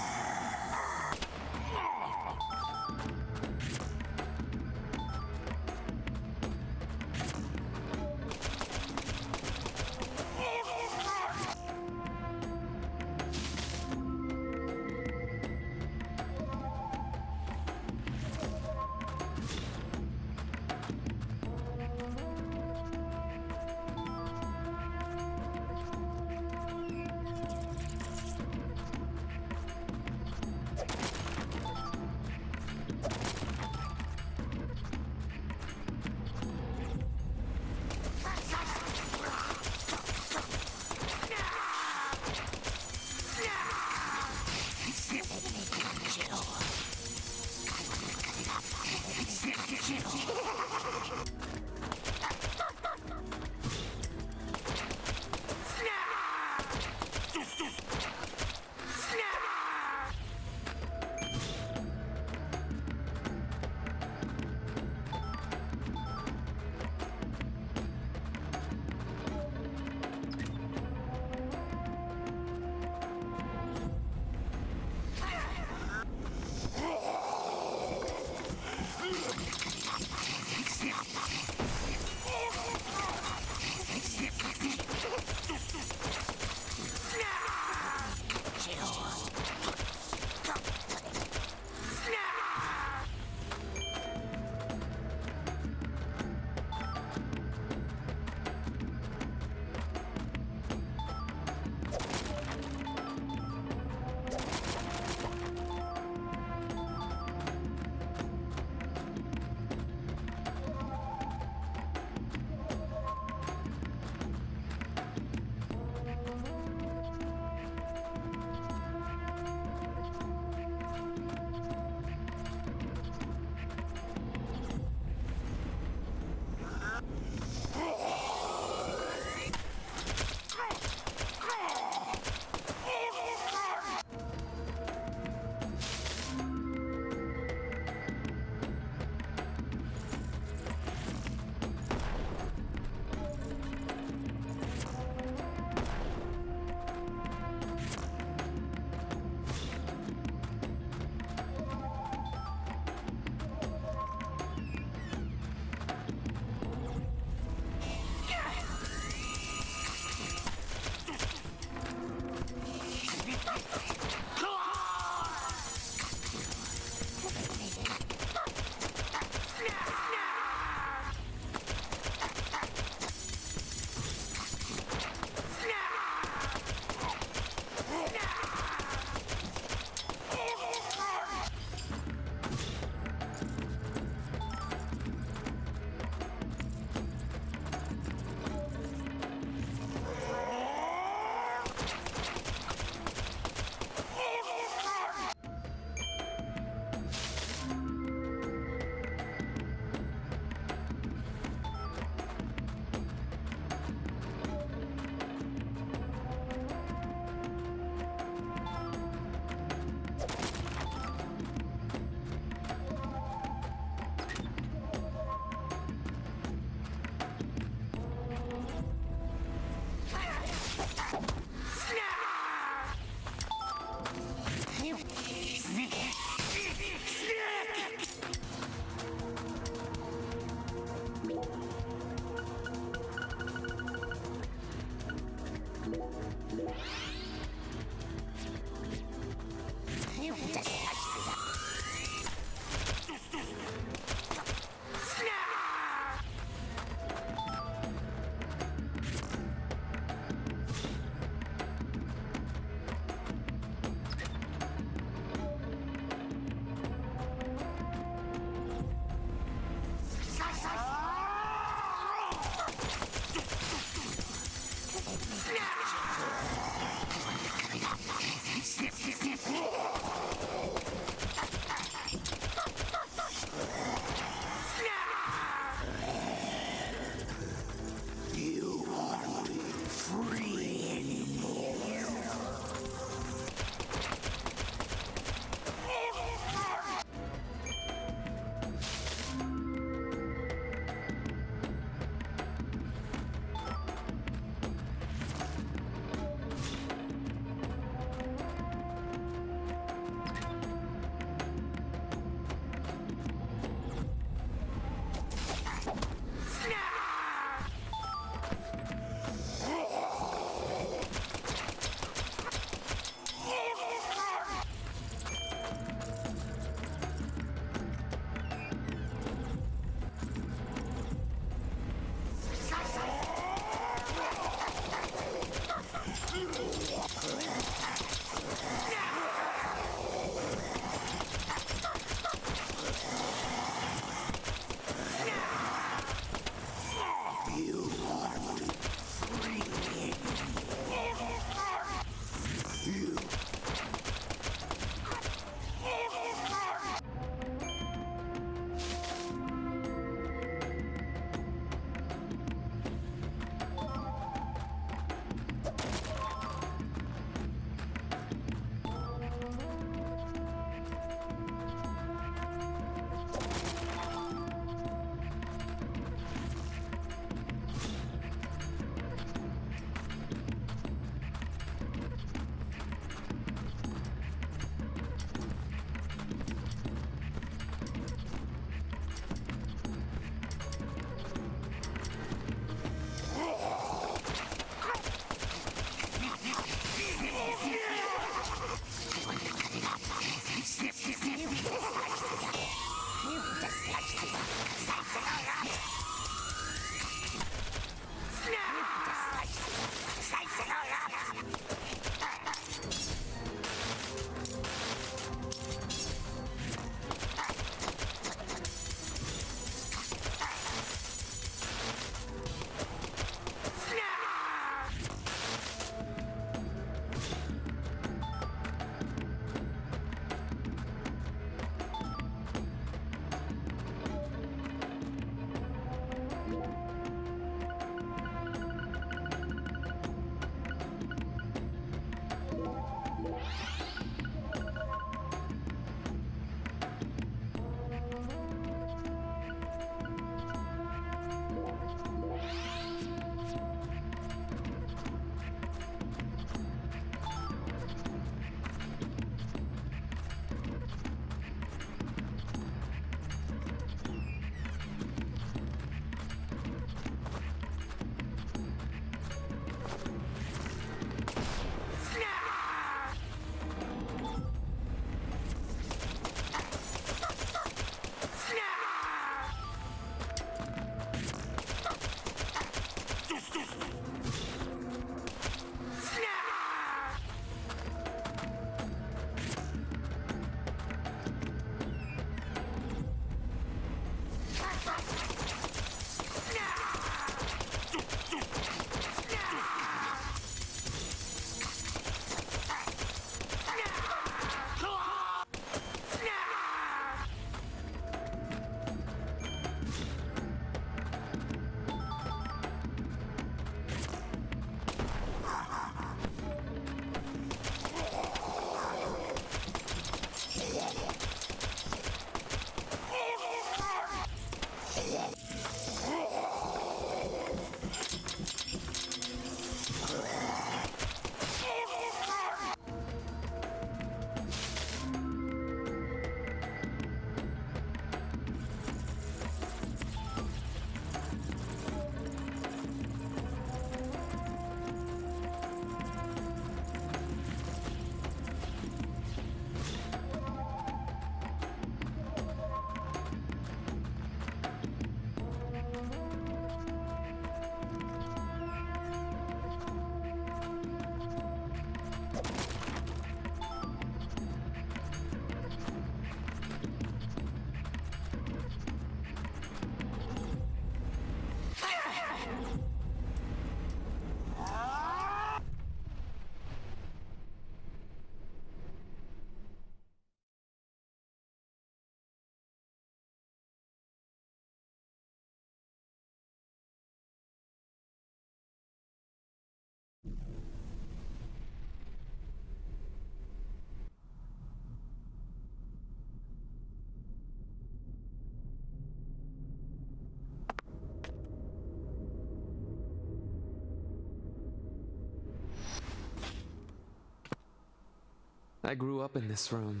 I grew up in this room.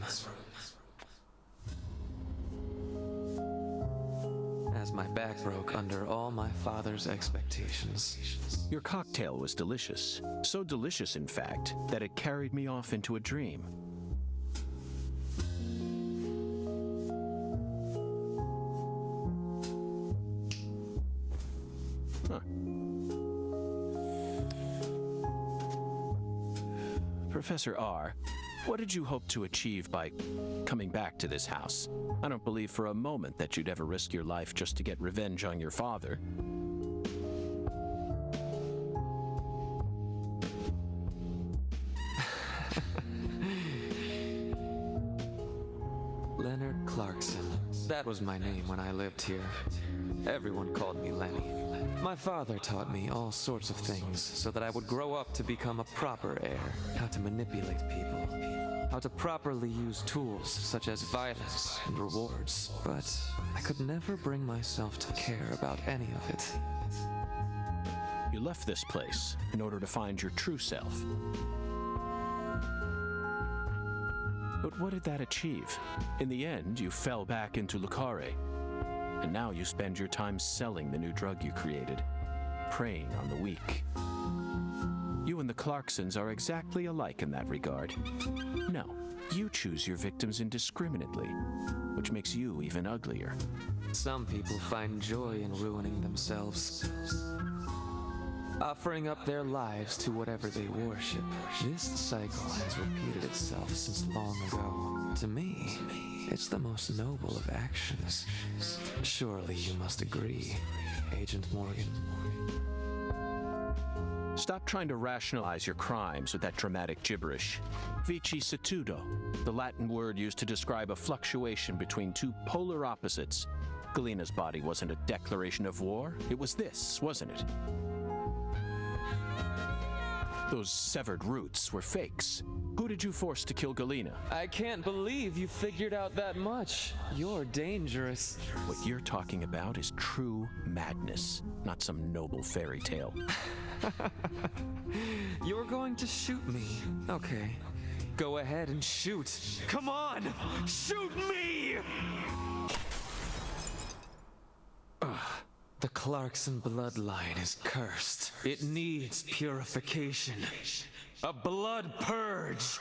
As my back broke under all my father's expectations. Your cocktail was delicious. So delicious, in fact, that it carried me off into a dream. Huh. Professor R., what did you hope to achieve by coming back to this house? I don't believe for a moment that you'd ever risk your life just to get revenge on your father. Leonard Clarkson. That was my name when I lived here. Everyone called me Lenny. My father taught me all sorts of things so that I would grow up to become a proper heir. How to manipulate people. How to properly use tools such as violence and rewards. But I could never bring myself to care about any of it. You left this place in order to find your true self. But what did that achieve? In the end, you fell back into Lucare. And now you spend your time selling the new drug you created, preying on the weak. You and the Clarksons are exactly alike in that regard. No, you choose your victims indiscriminately, which makes you even uglier. Some people find joy in ruining themselves, offering up their lives to whatever they worship. This cycle has repeated itself since long ago. To me, it's the most noble of actions. Surely you must agree, Agent Morgan. Stop trying to rationalize your crimes with that dramatic gibberish. Vicissitudo, the Latin word used to describe a fluctuation between two polar opposites. Galina's body wasn't a declaration of war. It was this, wasn't it? Those severed roots were fakes. Who did you force to kill Galina? I can't believe you figured out that much. You're dangerous. What you're talking about is true madness, not some noble fairy tale. You're going to shoot me. Okay. Go ahead and shoot. Come on! Shoot me! The Clarkson bloodline is cursed. It needs purification. A blood purge!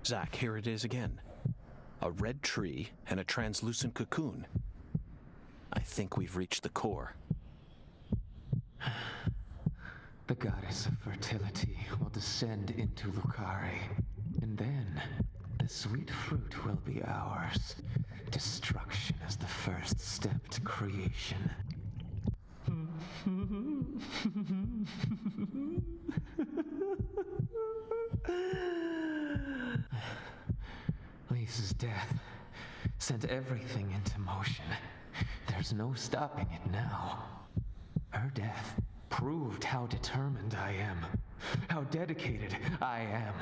Zack, here it is again. A red tree and a translucent cocoon. I think we've reached the core. The goddess of fertility will descend into Lucari, and then the sweet fruit will be ours. Destruction is the first step to creation. Lisa's death sent everything into motion. There's no stopping it now. Her death proved how determined I am, how dedicated I am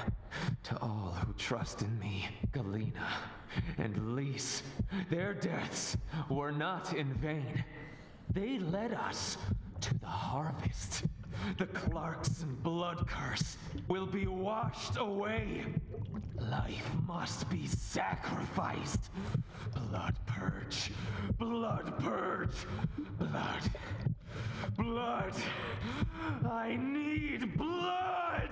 to all who trust in me. Galena and Lise, their deaths were not in vain. They led us to the harvest. The Clarkson blood curse will be washed away. Life must be sacrificed. Blood purge. Blood purge. Blood. Blood. I need blood!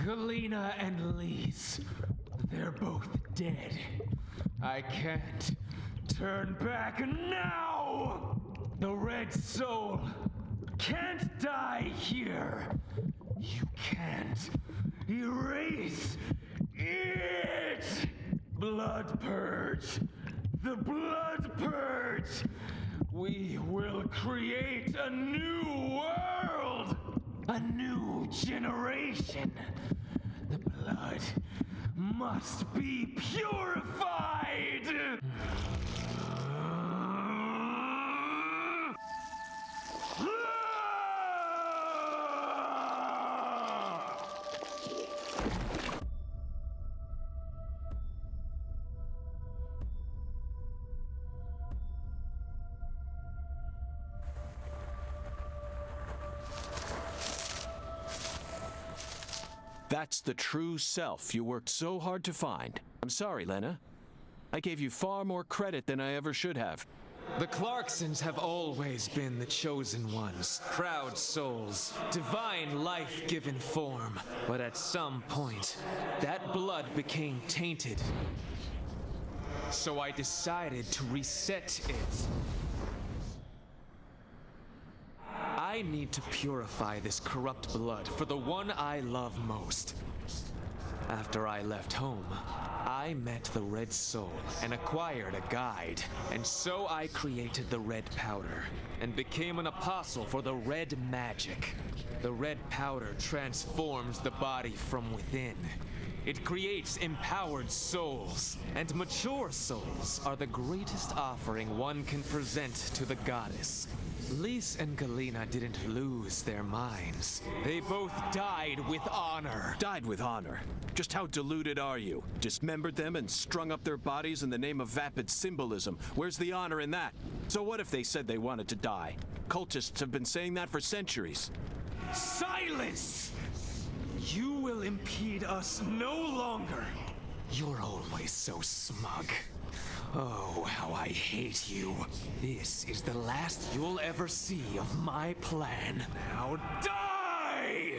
Galena and Lise, they're both dead. I can't turn back now! The Red Soul can't die here. You can't erase it! Blood Purge! The Blood Purge! We will create a new world! A new generation! The blood must be purified! That's the true self you worked so hard to find. I'm sorry, Lena. I gave you far more credit than I ever should have. The Clarksons have always been the chosen ones, proud souls, divine life-given form. But at some point, that blood became tainted. So I decided to reset it. I need to purify this corrupt blood for the one I love most. After I left home, I met the Red Soul and acquired a guide. And so I created the red powder and became an apostle for the red magic. The red powder transforms the body from within. It creates empowered souls, and mature souls are the greatest offering one can present to the goddess. Lise and Galena didn't lose their minds. They both died with honor. Died with honor? Just how deluded are you? Dismembered them and strung up their bodies in the name of vapid symbolism. Where's the honor in that? So what if they said they wanted to die? Cultists have been saying that for centuries. Silence! You will impede us no longer. You're always so smug. Oh, how I hate you. This is the last you'll ever see of my plan. Now die!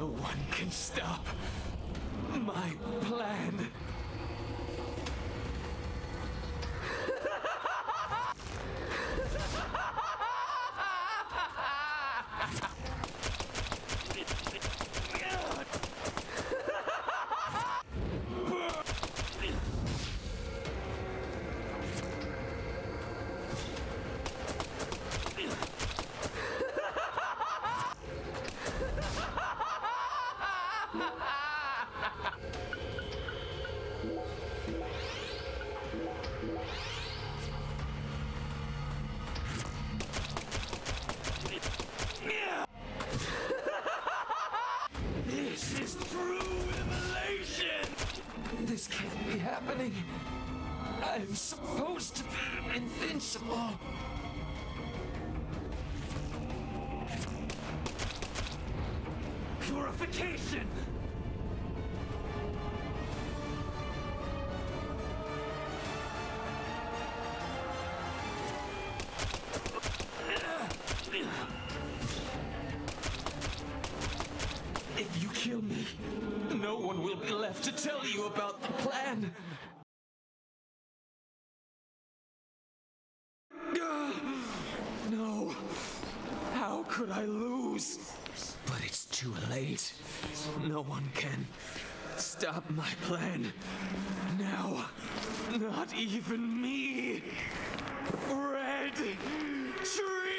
No one can stop my plan. This is true immolation! This can't be happening. I'm supposed to be invincible. Purification! If you kill me, no one will be left to tell you about the plan. No. How could I lose? But it's too late. No one can stop my plan. Now, not even me. Red Tree!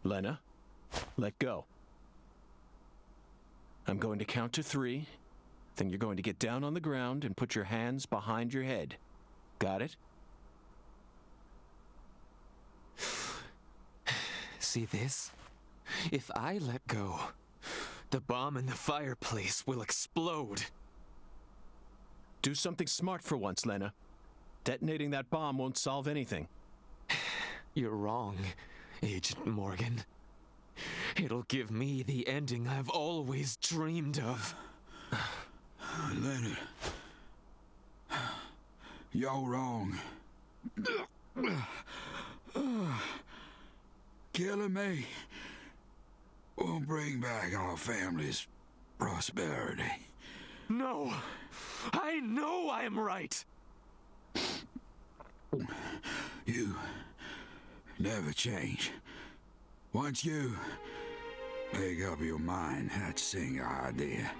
Lena, let go. I'm going to count to 3, then you're going to get down on the ground and put your hands behind your head. Got it? See this? If I let go, the bomb in the fireplace will explode. Do something smart for once, Lena. Detonating that bomb won't solve anything. You're wrong, Agent Morgan. It'll give me the ending I've always dreamed of. Leonard, you're wrong. Killing me won't bring back our family's prosperity. No! I know I'm right! You never change. Once you make up your mind, that single idea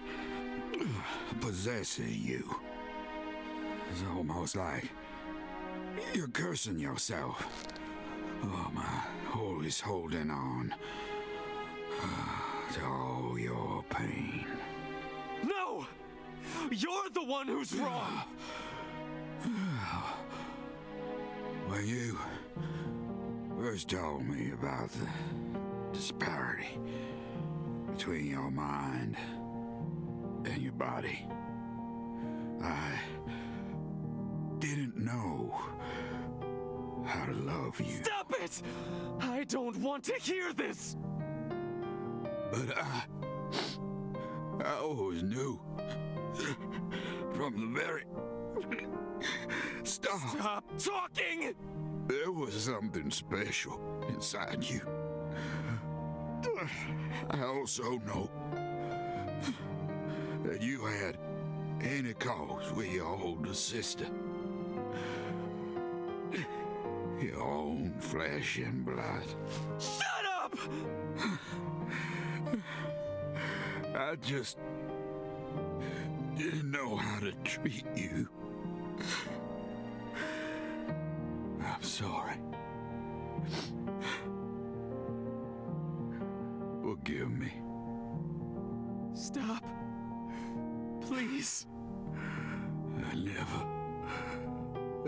possesses you. It's almost like you're cursing yourself. Oh, my, always holding on to all your pain. No! You're the one who's wrong! When you first told me about the disparity between your mind and your body, I didn't know how to love you. Stop it! I don't want to hear this! But I always knew from the very start. Stop talking! There was something special inside you. I also know that you had any cause with your older sister. Your own flesh and blood. Shut up! I just didn't know how to treat you. I'm sorry. Forgive me. Stop. Please. I never,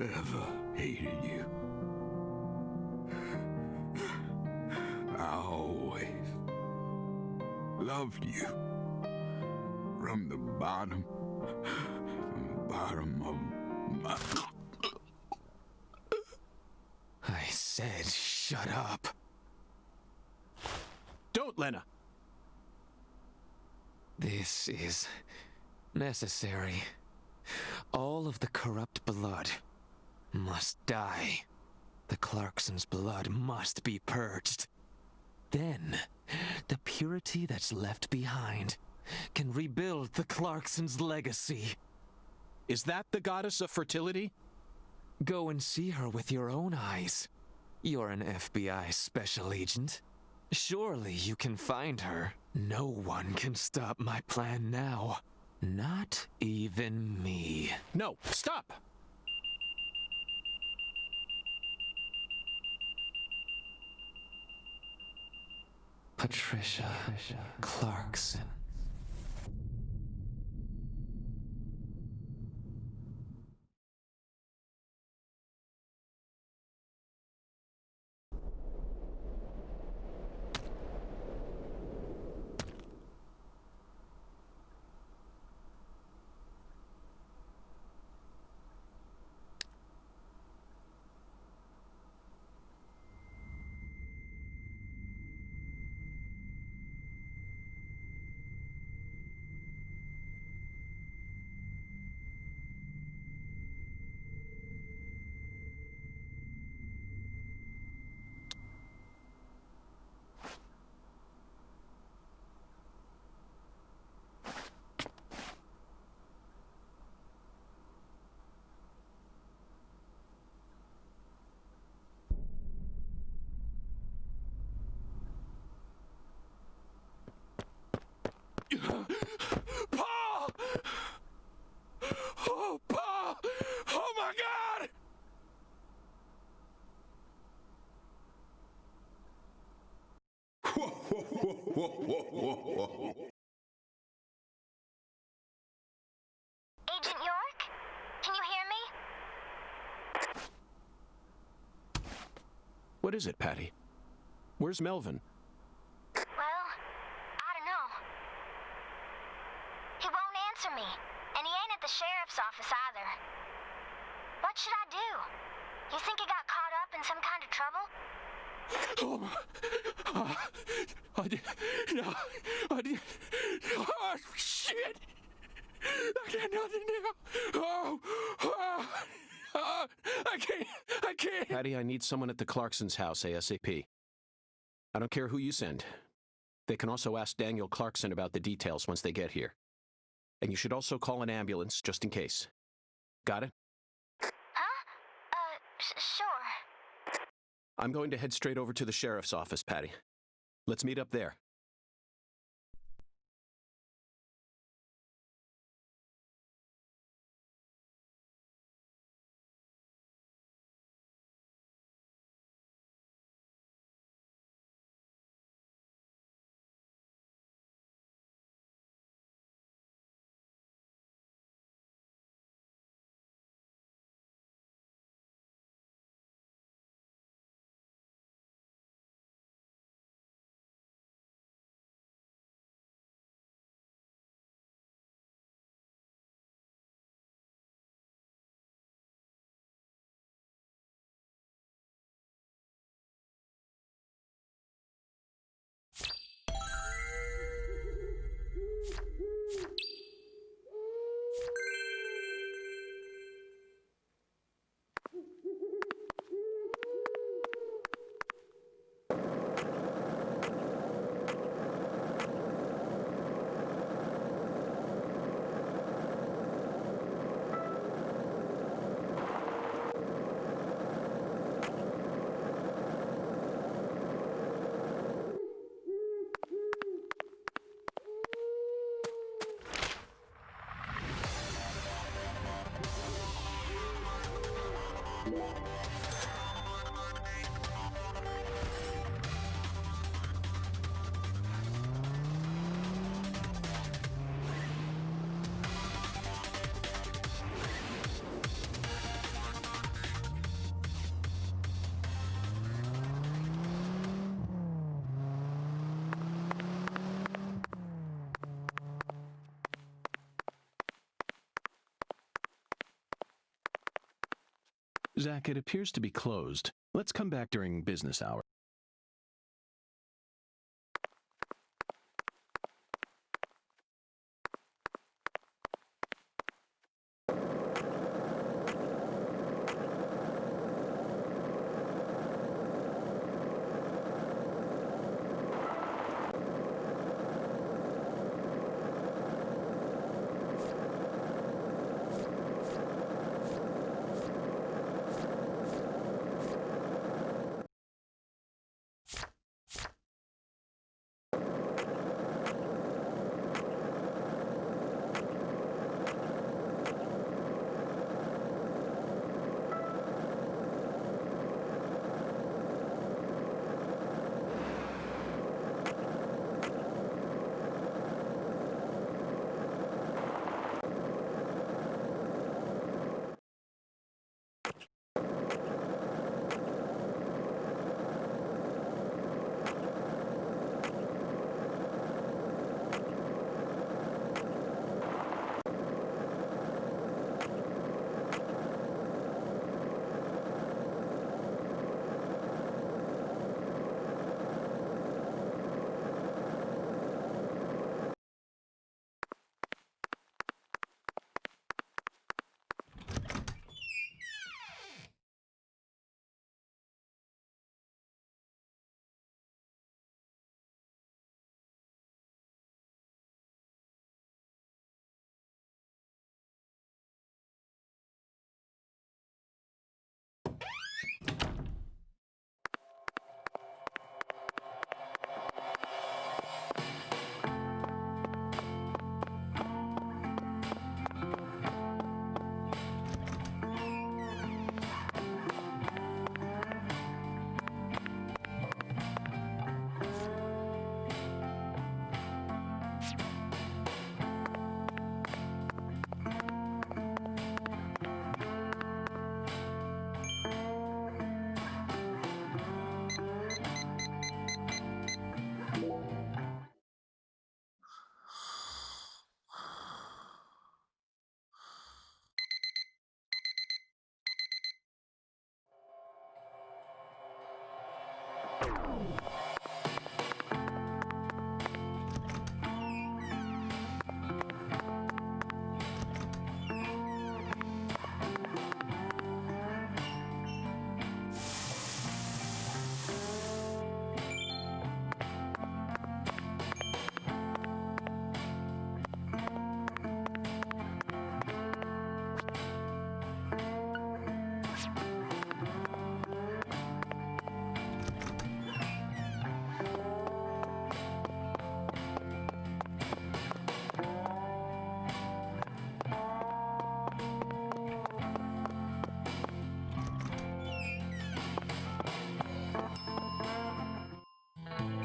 ever hated you. I always loved you. From the bottom of my... I said shut up. Don't, Lena! This is necessary. All of the corrupt blood must die. The Clarksons' blood must be purged. Then, the purity that's left behind can rebuild the Clarksons' legacy. Is that the goddess of fertility? Go and see her with your own eyes. You're an FBI special agent. Surely you can find her. No one can stop my plan now. Not even me. No, stop! Patricia Clarkson. Paul! Oh, Paul! Oh, my God! Agent York? Can you hear me? What is it, Patty? Where's Melvin? Well, I don't know. He won't answer me, and he ain't at the sheriff's office either. What should I do? You think he got caught up in some kind of trouble? Oh, shit! I got nothing now. I can't. Patty, I need someone at the Clarksons' house ASAP. I don't care who you send. They can also ask Daniel Clarkson about the details once they get here. And you should also call an ambulance, just in case. Got it? Huh? Sure. I'm going to head straight over to the sheriff's office, Patty. Let's meet up there. Zach, it appears to be closed. Let's come back during business hours.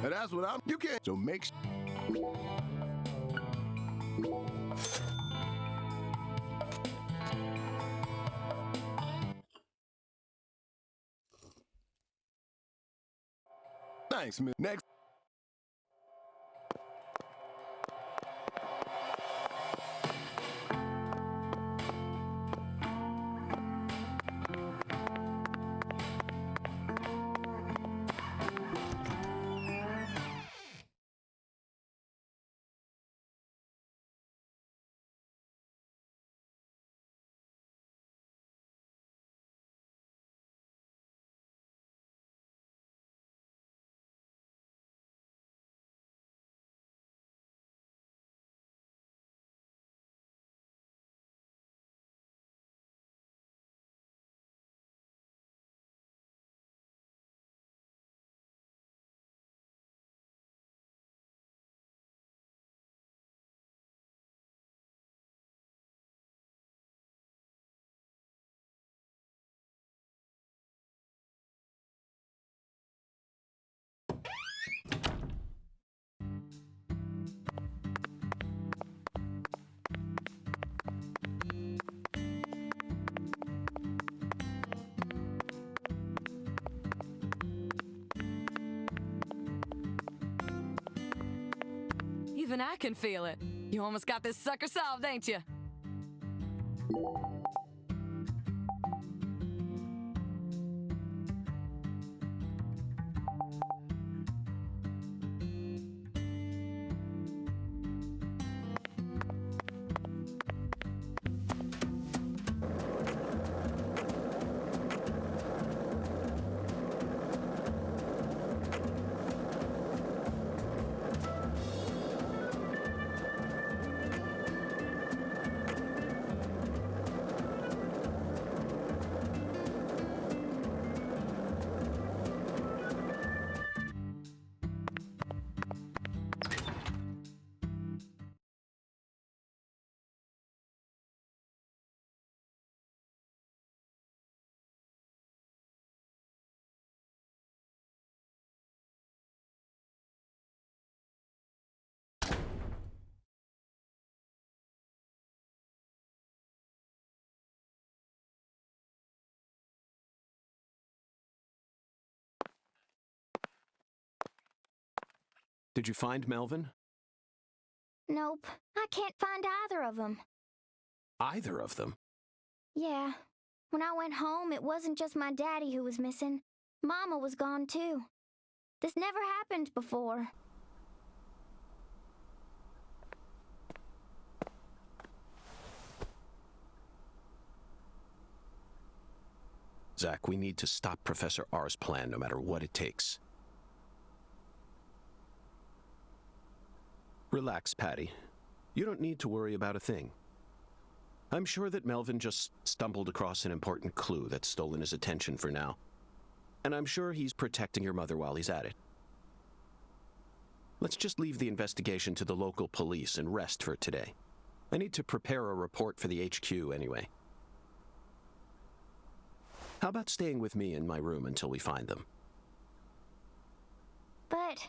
And that's what you can't. So make Thanks, man. Next. Even I can feel it. You almost got this sucker solved, ain't you? Did you find Melvin? Nope, I can't find either of them. Either of them? Yeah, when I went home, it wasn't just my daddy who was missing. Mama was gone too. This never happened before. Zach, we need to stop Professor R's plan no matter what it takes. Relax, Patty. You don't need to worry about a thing. I'm sure that Melvin just stumbled across an important clue that's stolen his attention for now. And I'm sure he's protecting your mother while he's at it. Let's just leave the investigation to the local police and rest for today. I need to prepare a report for the HQ anyway. How about staying with me in my room until we find them? But...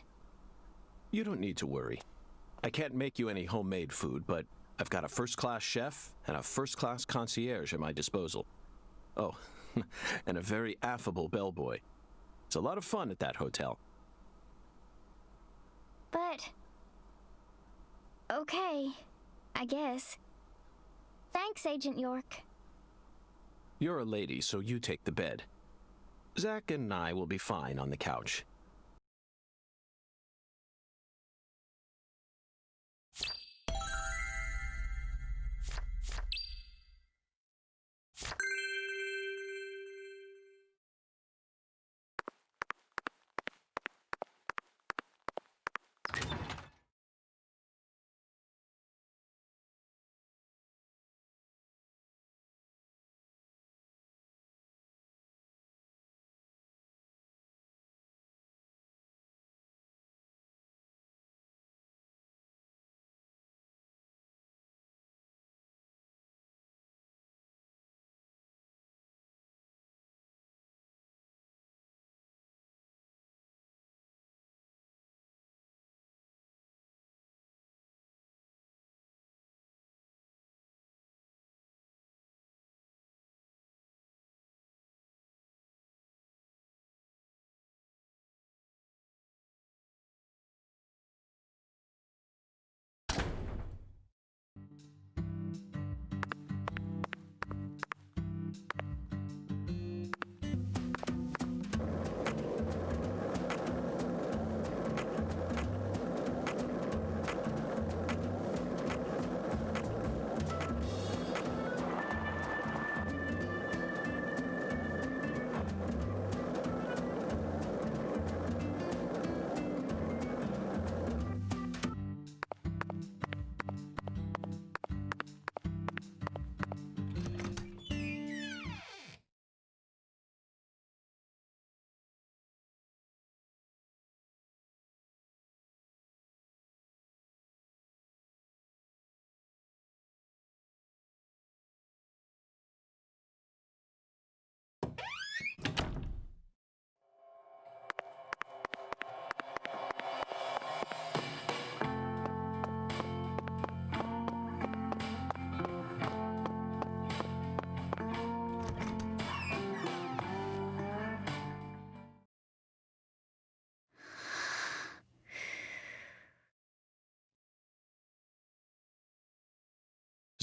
You don't need to worry. I can't make you any homemade food, but I've got a first-class chef and a first-class concierge at my disposal. Oh, and a very affable bellboy. It's a lot of fun at that hotel. But... Okay, I guess. Thanks, Agent York. You're a lady, so you take the bed. Zach and I will be fine on the couch.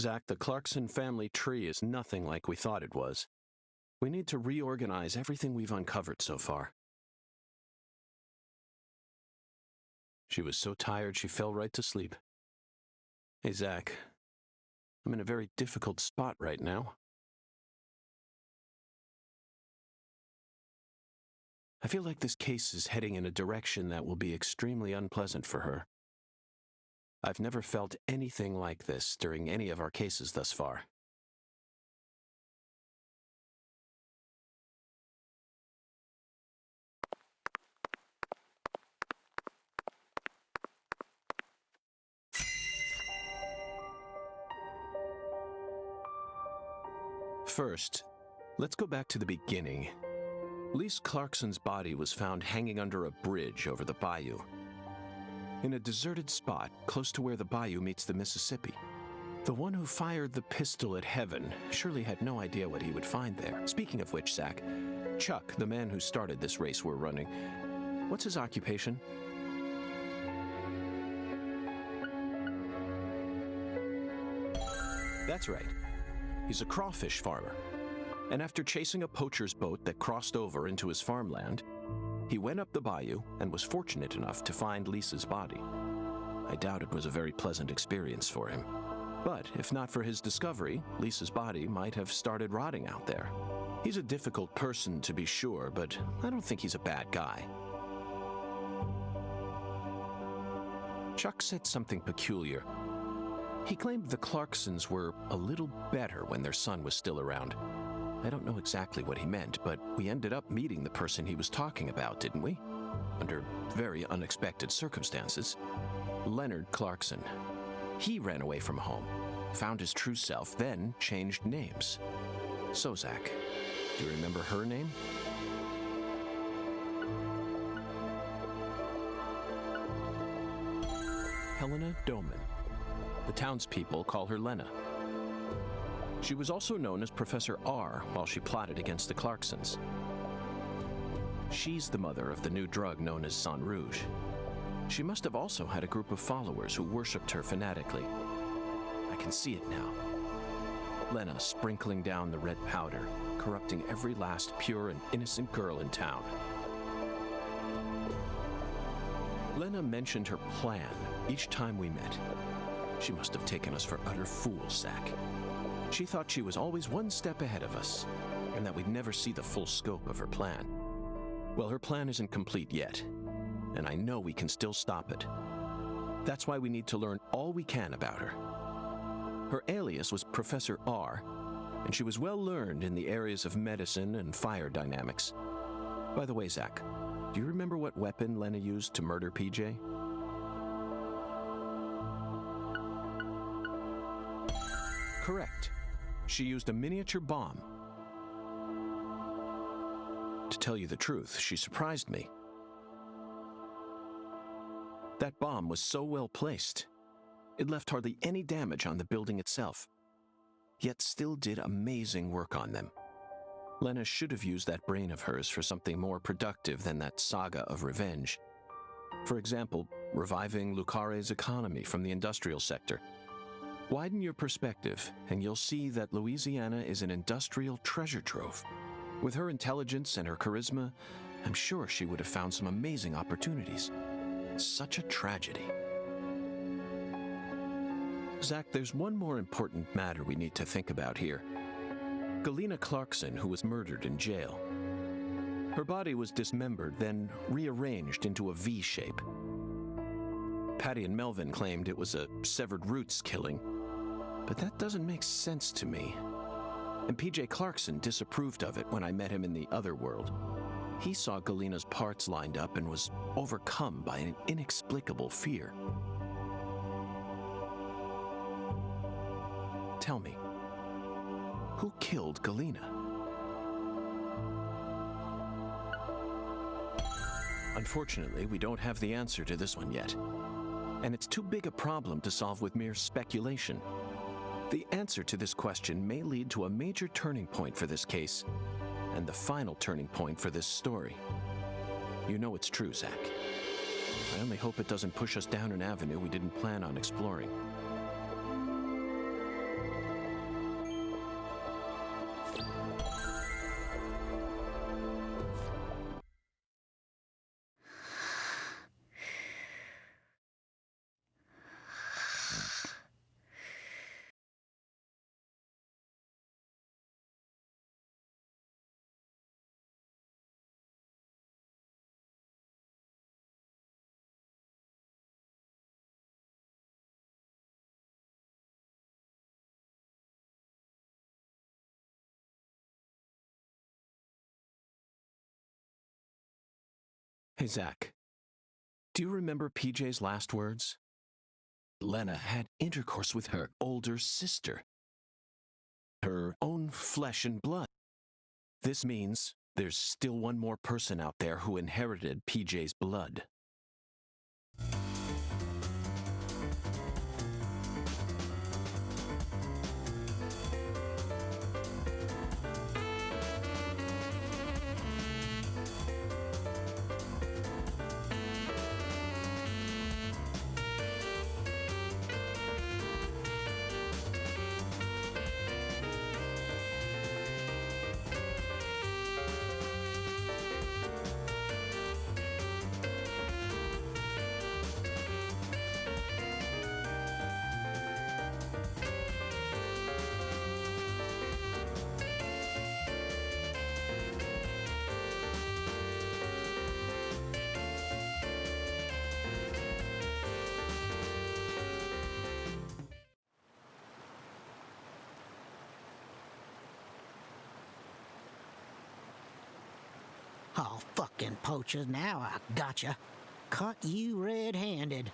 Zach, the Clarkson family tree is nothing like we thought it was. We need to reorganize everything we've uncovered so far. She was so tired she fell right to sleep. Hey, Zach, I'm in a very difficult spot right now. I feel like this case is heading in a direction that will be extremely unpleasant for her. I've never felt anything like this during any of our cases thus far. First, let's go back to the beginning. Lise Clarkson's body was found hanging under a bridge over the bayou, in a deserted spot close to where the bayou meets the Mississippi. The one who fired the pistol at Heaven surely had no idea what he would find there. Speaking of which, Zach, Chuck, the man who started this race we're running, what's his occupation? That's right. He's a crawfish farmer. And after chasing a poacher's boat that crossed over into his farmland, he went up the bayou and was fortunate enough to find Lisa's body. I doubt it was a very pleasant experience for him. But if not for his discovery, Lisa's body might have started rotting out there. He's a difficult person to be sure, but I don't think he's a bad guy. Chuck said something peculiar. He claimed the Clarksons were a little better when their son was still around. I don't know exactly what he meant, but we ended up meeting the person he was talking about, didn't we? Under very unexpected circumstances. Leonard Clarkson. He ran away from home, found his true self, then changed names. So, Zach, do you remember her name? Helena Doman. The townspeople call her Lena. She was also known as Professor R while she plotted against the Clarksons. She's the mother of the new drug known as Sang Rouge. She must have also had a group of followers who worshipped her fanatically. I can see it now. Lena sprinkling down the red powder, corrupting every last pure and innocent girl in town. Lena mentioned her plan each time we met. She must have taken us for utter fools, Zach. She thought she was always one step ahead of us, and that we'd never see the full scope of her plan. Well, her plan isn't complete yet, and I know we can still stop it. That's why we need to learn all we can about her. Her alias was Professor R, and she was well learned in the areas of medicine and fire dynamics. By the way, Zach, do you remember what weapon Lena used to murder PJ? Correct. She used a miniature bomb. To tell you the truth, she surprised me. That bomb was so well placed. It left hardly any damage on the building itself, yet still did amazing work on them. Lena should have used that brain of hers for something more productive than that saga of revenge. For example, reviving Lucare's economy from the industrial sector. Widen your perspective, and you'll see that Louisiana is an industrial treasure trove. With her intelligence and her charisma, I'm sure she would have found some amazing opportunities. Such a tragedy. Zach, there's one more important matter we need to think about here. Galena Clarkson, who was murdered in jail. Her body was dismembered, then rearranged into a V shape. Patty and Melvin claimed it was a severed roots killing, but that doesn't make sense to me. And PJ Clarkson disapproved of it when I met him in the other world. He saw Galena's parts lined up and was overcome by an inexplicable fear. Tell me, who killed Galena? Unfortunately, we don't have the answer to this one yet. And it's too big a problem to solve with mere speculation. The answer to this question may lead to a major turning point for this case, and the final turning point for this story. You know it's true, Zach. I only hope it doesn't push us down an avenue we didn't plan on exploring. Hey, Zach, do you remember PJ's last words? Lena had intercourse with her older sister, her own flesh and blood. This means there's still one more person out there who inherited PJ's blood. Oh, fucking poachers, now I gotcha. Caught you red-handed.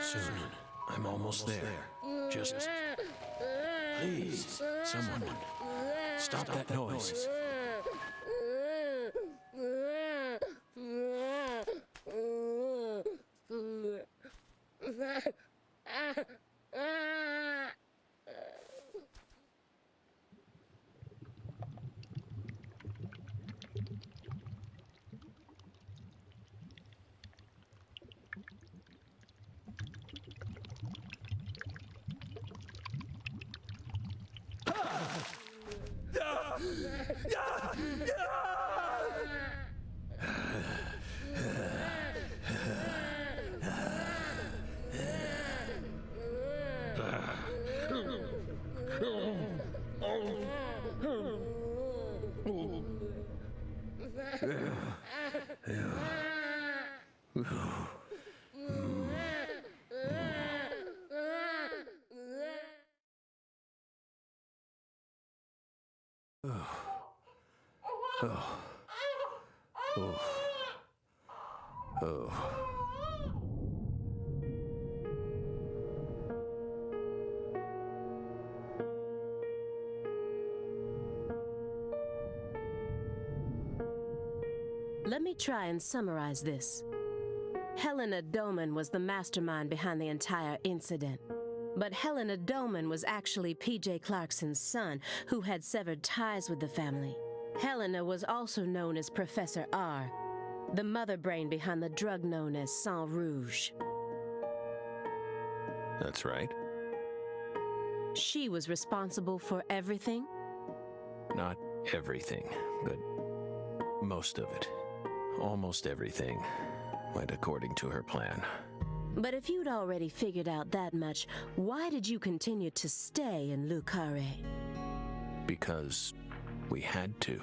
Soon. I'm almost there. Just... Please, someone. Stop that noise. Let me try and summarize this. Helena Doman was the mastermind behind the entire incident. But Helena Doman was actually P.J. Clarkson's son, who had severed ties with the family. Helena was also known as Professor R, the mother brain behind the drug known as Sang Rouge. That's right. She was responsible for everything? Not everything, but most of it. Almost everything went according to her plan. But if you'd already figured out that much, why did you continue to stay in Lucare? Because we had to.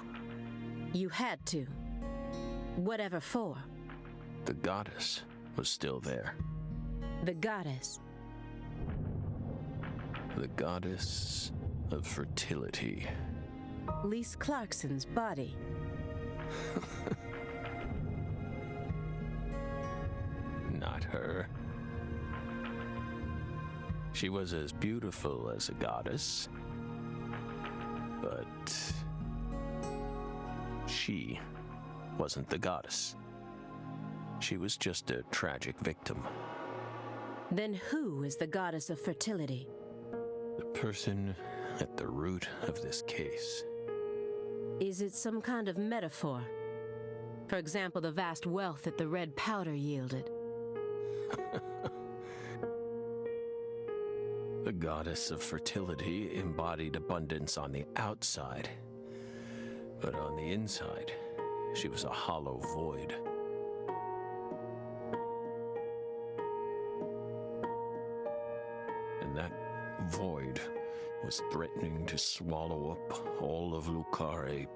You had to. Whatever for? The goddess was still there. The goddess? The goddess of fertility. Lise Clarkson's body. Not her. She was as beautiful as a goddess, but she wasn't the goddess. She was just a tragic victim. Then who is the goddess of fertility? The person at the root of this case. Is it some kind of metaphor? For example, the vast wealth that the red powder yielded. The goddess of fertility embodied abundance on the outside, but on the inside, she was a hollow void. And that void was threatening to swallow up all of Lucare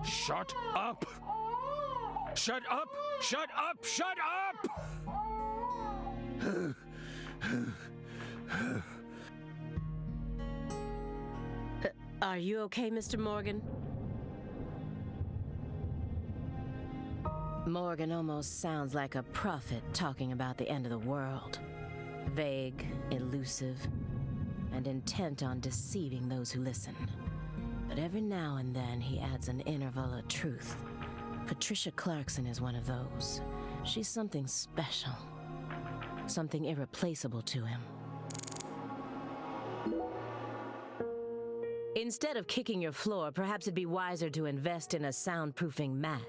Shut up! Shut up! Shut up! Shut up! Are you okay, Mr. Morgan? Morgan almost sounds like a prophet talking about the end of the world. Vague, elusive, and intent on deceiving those who listen. But every now and then he adds an interval of truth. Patricia Clarkson is one of those. She's something special. Something irreplaceable to him. Instead of kicking your floor, perhaps it'd be wiser to invest in a soundproofing mat.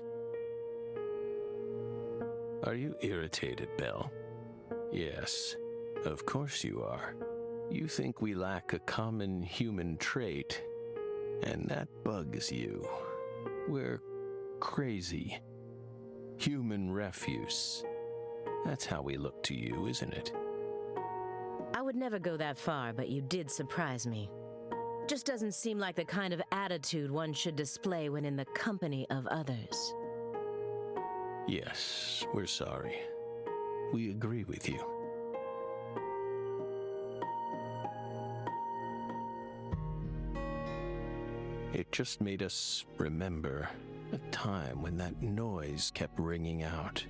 Are you irritated, Belle? Yes, of course you are. You think we lack a common human trait, and that bugs you. We're crazy. Human refuse. That's how we look to you, isn't it? I would never go that far, but you did surprise me. Just doesn't seem like the kind of attitude one should display when in the company of others. Yes, we're sorry. We agree with you. It just made us remember a time when that noise kept ringing out,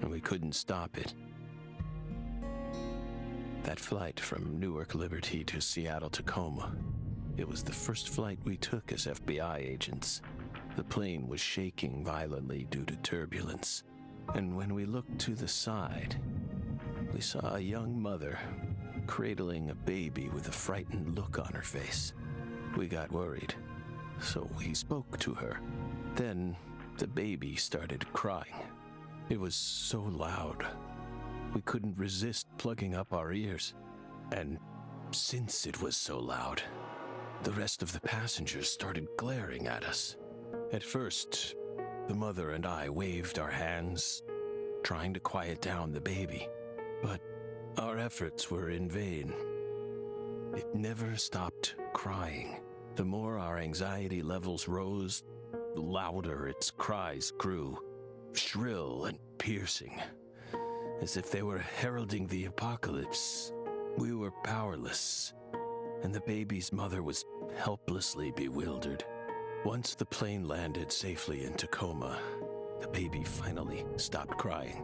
and we couldn't stop it. That flight from Newark Liberty to Seattle Tacoma. It was the first flight we took as FBI agents. The plane was shaking violently due to turbulence, and when we looked to the side, we saw a young mother cradling a baby with a frightened look on her face. We got worried, so we spoke to her. Then the baby started crying. It was so loud, we couldn't resist plugging up our ears. And since it was so loud, the rest of the passengers started glaring at us. At first, the mother and I waved our hands, trying to quiet down the baby, but our efforts were in vain. It never stopped crying. The more our anxiety levels rose, the louder its cries grew, shrill and piercing, as if they were heralding the apocalypse. We were powerless, and the baby's mother was helplessly bewildered. Once the plane landed safely in Tacoma, the baby finally stopped crying.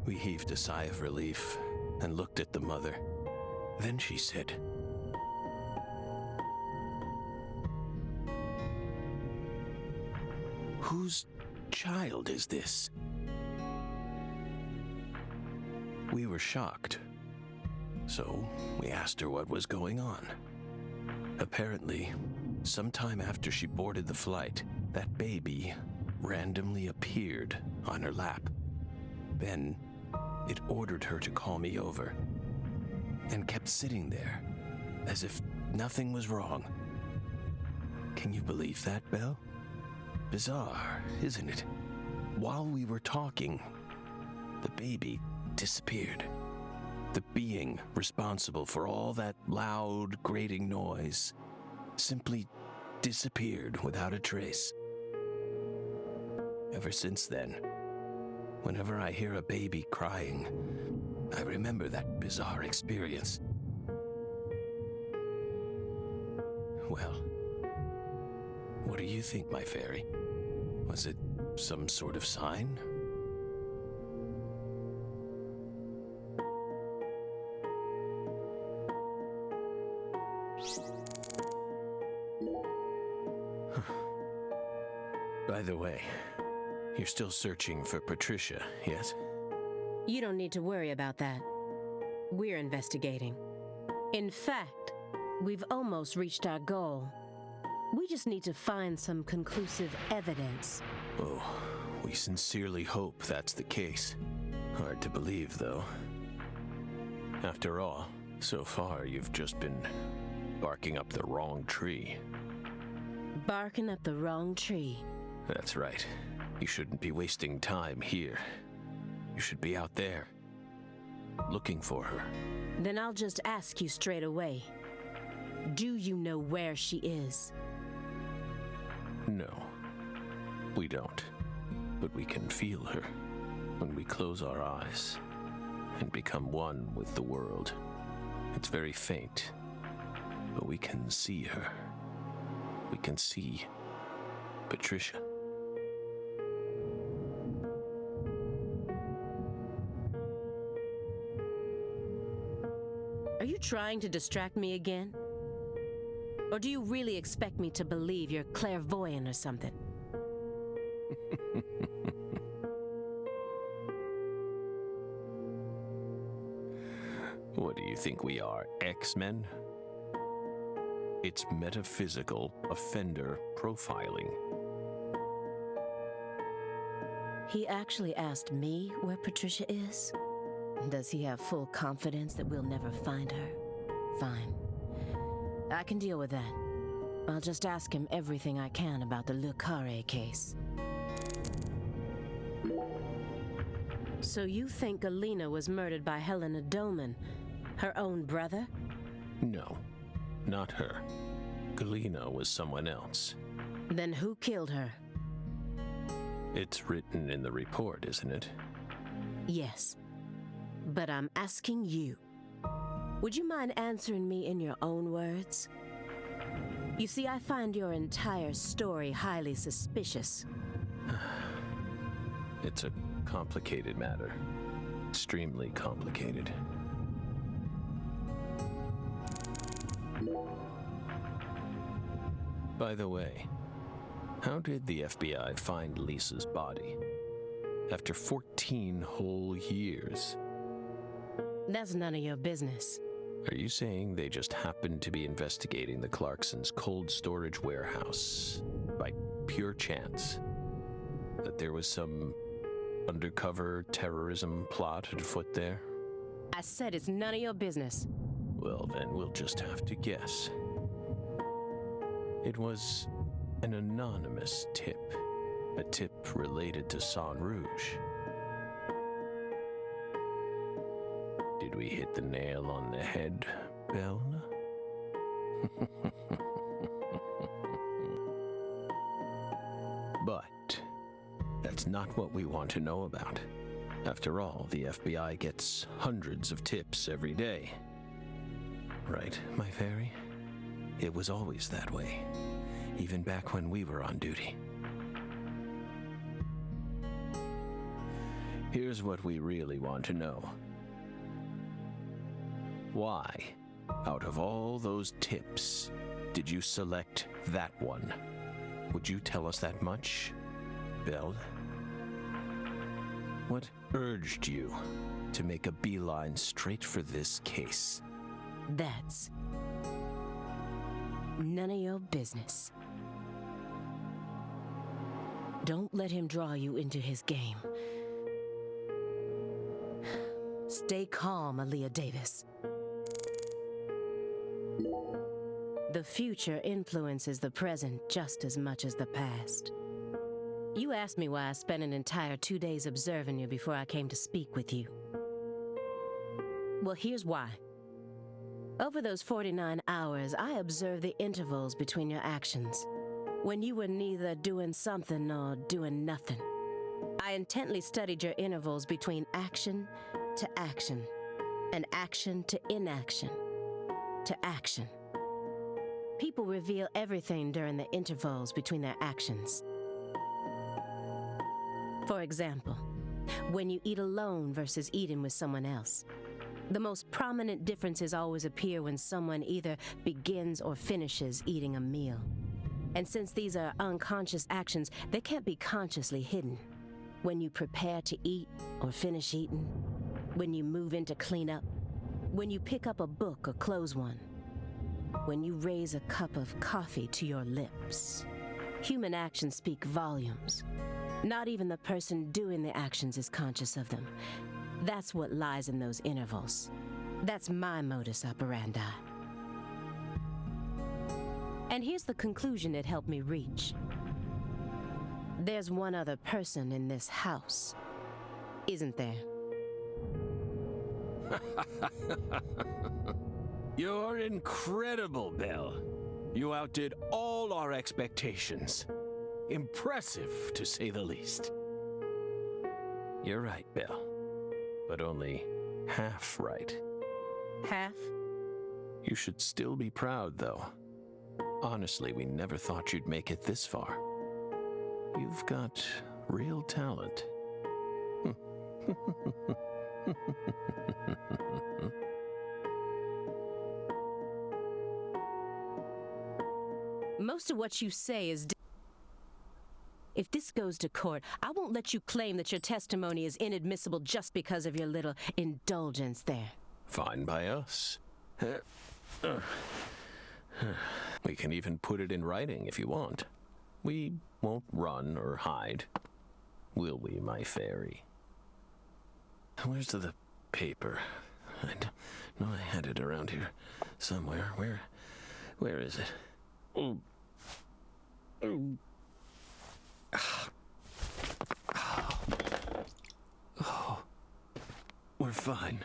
We heaved a sigh of relief and looked at the mother. Then she said, "Whose child is this?" We were shocked, so we asked her what was going on. Apparently, sometime after she boarded the flight, that baby randomly appeared on her lap. Then it ordered her to call me over, and kept sitting there, as if nothing was wrong. Can you believe that, Belle? Bizarre, isn't it? While we were talking, the baby disappeared. The being responsible for all that loud, grating noise simply disappeared without a trace. Ever since then, whenever I hear a baby crying, I remember that bizarre experience. Well, what do you think, my fairy? Was it some sort of sign? By the way, you're still searching for Patricia, yes? You don't need to worry about that. We're investigating. In fact, we've almost reached our goal. We just need to find some conclusive evidence. Oh, we sincerely hope that's the case. Hard to believe, though. After all, so far you've just been barking up the wrong tree. Barking up the wrong tree. That's right. You shouldn't be wasting time here. You should be out there, looking for her. Then I'll just ask you straight away. Do you know where she is? No. We don't. But we can feel her when we close our eyes and become one with the world. It's very faint, but we can see her. We can see Patricia. Are you trying to distract me again? Or do you really expect me to believe you're clairvoyant or something? What do you think we are, X-Men? It's metaphysical offender profiling. He actually asked me where Patricia is? Does he have full confidence that we'll never find her? Fine. I can deal with that. I'll just ask him everything I can about the Le Carré case. So you think Galena was murdered by Helena Doman, her own brother? No, not her. Galena was someone else. Then who killed her? It's written in the report, isn't it? Yes. But I'm asking you. Would you mind answering me in your own words? You see, I find your entire story highly suspicious. It's a complicated matter. Extremely complicated. By the way, how did the FBI find Lisa's body? After 14 whole years. That's none of your business. Are you saying they just happened to be investigating the Clarksons' cold storage warehouse by pure chance? That there was some undercover terrorism plot afoot there? I said it's none of your business. Well, then we'll just have to guess. It was an anonymous tip. A tip related to Sang Rouge. Did we hit the nail on the head, Belle? But that's not what we want to know about. After all, the FBI gets hundreds of tips every day. Right, my fairy? It was always that way, even back when we were on duty. Here's what we really want to know. Why, out of all those tips, did you select that one? Would you tell us that much, Belle? What urged you to make a beeline straight for this case? That's none of your business. Don't let him draw you into his game. Stay calm, Aaliyah Davis. The future influences the present just as much as the past. You asked me why I spent an entire 2 days observing you before I came to speak with you. Well, here's why. Over those 49 hours, I observed the intervals between your actions, when you were neither doing something nor doing nothing. I intently studied your intervals between action to action, and action to inaction, to action. People reveal everything during the intervals between their actions. For example, when you eat alone versus eating with someone else. The most prominent differences always appear when someone either begins or finishes eating a meal. And since these are unconscious actions, they can't be consciously hidden. When you prepare to eat or finish eating, when you move in to clean up, when you pick up a book or close one, when you raise a cup of coffee to your lips. Human actions speak volumes. Not even the person doing the actions is conscious of them. That's what lies in those intervals. That's my modus operandi. And here's the conclusion it helped me reach. There's one other person in this house, isn't there? You're incredible, Belle. You outdid all our expectations. Impressive, to say the least. You're right, Bill. But only half right. Half? You should still be proud, though. Honestly, we never thought you'd make it this far. You've got real talent. Most of what you say is... If this goes to court, I won't let you claim that your testimony is inadmissible just because of your little indulgence there. Fine by us. We can even put it in writing if you want. We won't run or hide. Will we, my fairy? Where's the paper? I know I had it around here somewhere. Where is it? Oh. We're fine.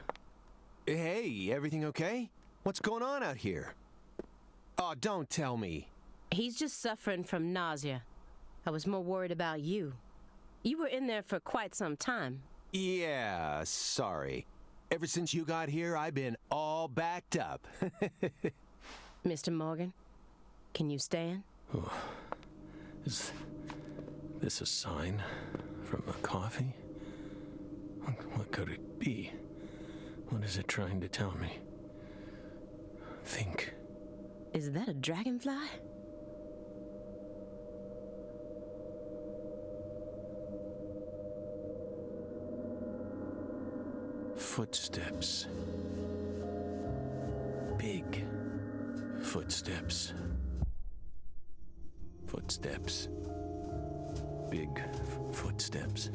Hey, everything okay? What's going on out here? Oh, don't tell me. He's just suffering from nausea. I was more worried about you. You were in there for quite some time. Yeah, sorry. Ever since you got here, I've been all backed up. Mr. Morgan, can you stand? Oh. Is this a sign from a coffee? What could it be? What is it trying to tell me? Think. Is that a dragonfly? Footsteps. Big footsteps. Footsteps. Big footsteps.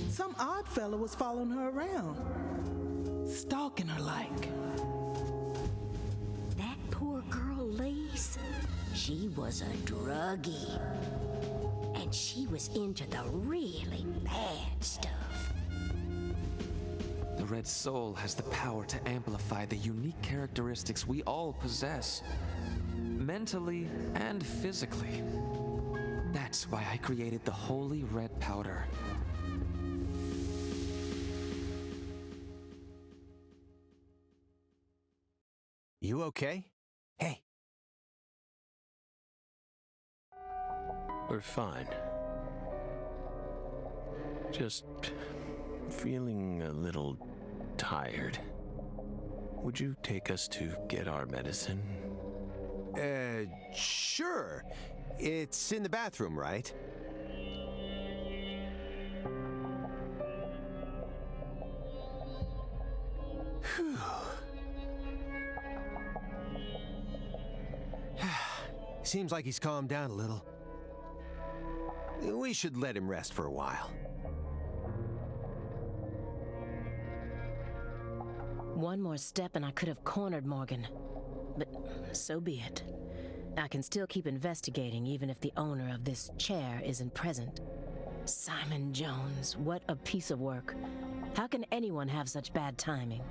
Some odd fella was following her around, stalking her like. That poor girl, Lise, she was a druggie. And she was into the really bad stuff. The Red Soul has the power to amplify the unique characteristics we all possess, mentally and physically. That's why I created the Holy Red Powder. You okay? Hey. We're fine. Just feeling a little tired. Would you take us to get our medicine? Sure. It's in the bathroom, right? Whew. Seems like he's calmed down a little. We should let him rest for a while. One more step and I could have cornered Morgan. But so be it. I can still keep investigating even if the owner of this chair isn't present. Simon Jones, what a piece of work. How can anyone have such bad timing?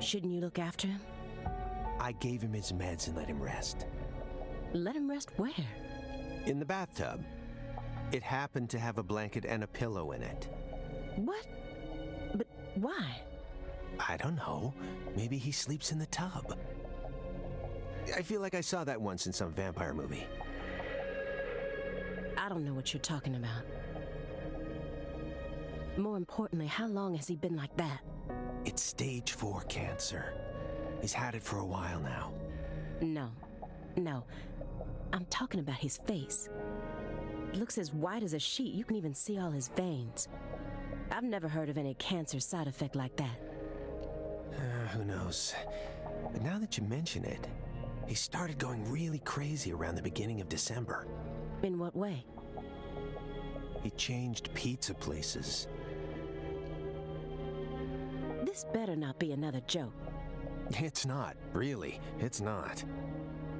Shouldn't you look after him? I gave him his meds and let him rest. Let him rest where? In the bathtub. It happened to have a blanket and a pillow in it. What? But why? I don't know. Maybe he sleeps in the tub. I feel like I saw that once in some vampire movie. I don't know what you're talking about. More importantly, how long has he been like that? It's stage 4 cancer. He's had it for a while now. No. I'm talking about his face. It looks as white as a sheet. You can even see all his veins. I've never heard of any cancer side effect like that. Who knows? But now that you mention it, he started going really crazy around the beginning of December. In what way? He changed pizza places. This better not be another joke. It's not, really. It's not.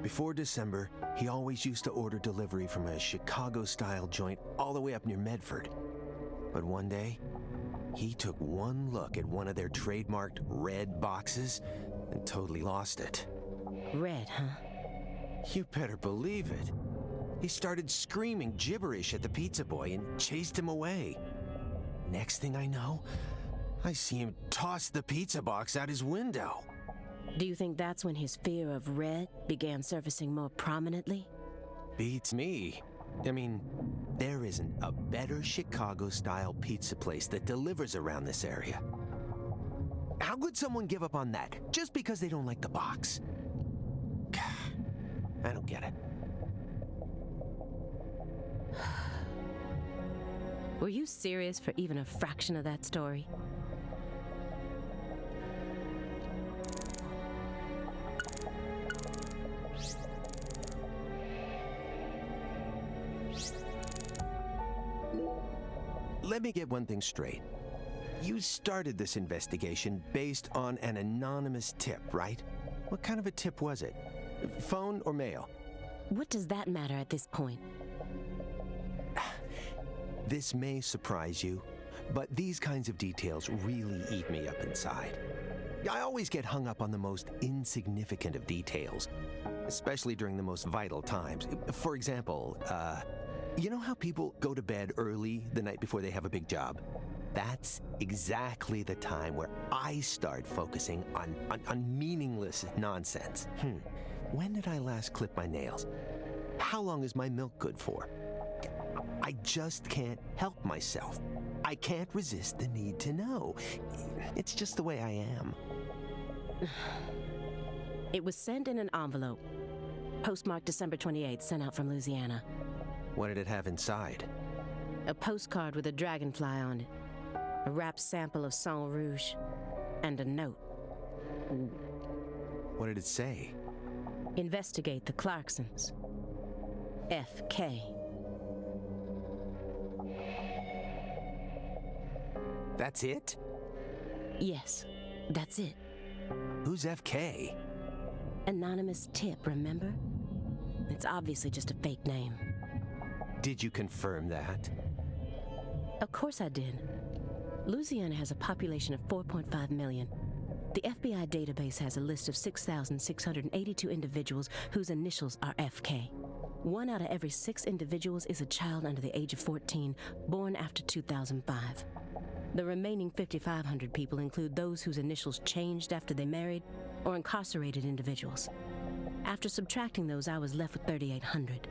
Before December, he always used to order delivery from a Chicago-style joint all the way up near Medford. But one day, he took one look at one of their trademarked red boxes and totally lost it. Red, huh? You better believe it. He started screaming gibberish at the pizza boy and chased him away. Next thing I know, I see him toss the pizza box out his window. Do you think that's when his fear of red began surfacing more prominently? Beats me. I mean, there isn't a better Chicago-style pizza place that delivers around this area. How could someone give up on that just because they don't like the box? I don't get it. Were you serious for even a fraction of that story? Let me get one thing straight. You started this investigation based on an anonymous tip, right? What kind of a tip was it? Phone or mail? What does that matter at this point? This may surprise you, but these kinds of details really eat me up inside. I always get hung up on the most insignificant of details, especially during the most vital times. For example, you know how people go to bed early the night before they have a big job? That's exactly the time where I start focusing on meaningless nonsense. When did I last clip my nails? How long is my milk good for? I just can't help myself. I can't resist the need to know. It's just the way I am. It was sent in an envelope. Postmarked December 28th, sent out from Louisiana. What did it have inside? A postcard with a dragonfly on it, a wrapped sample of Sang Rouge, and a note. What did it say? Investigate the Clarksons. F.K. That's it? Yes, that's it. Who's F.K.? Anonymous tip, remember? It's obviously just a fake name. Did you confirm that? Of course I did. Louisiana has a population of 4.5 million. The FBI database has a list of 6,682 individuals whose initials are FK. 1 out of every 6 individuals is a child under the age of 14, born after 2005. The remaining 5,500 people include those whose initials changed after they married or incarcerated individuals. After subtracting those, I was left with 3,800.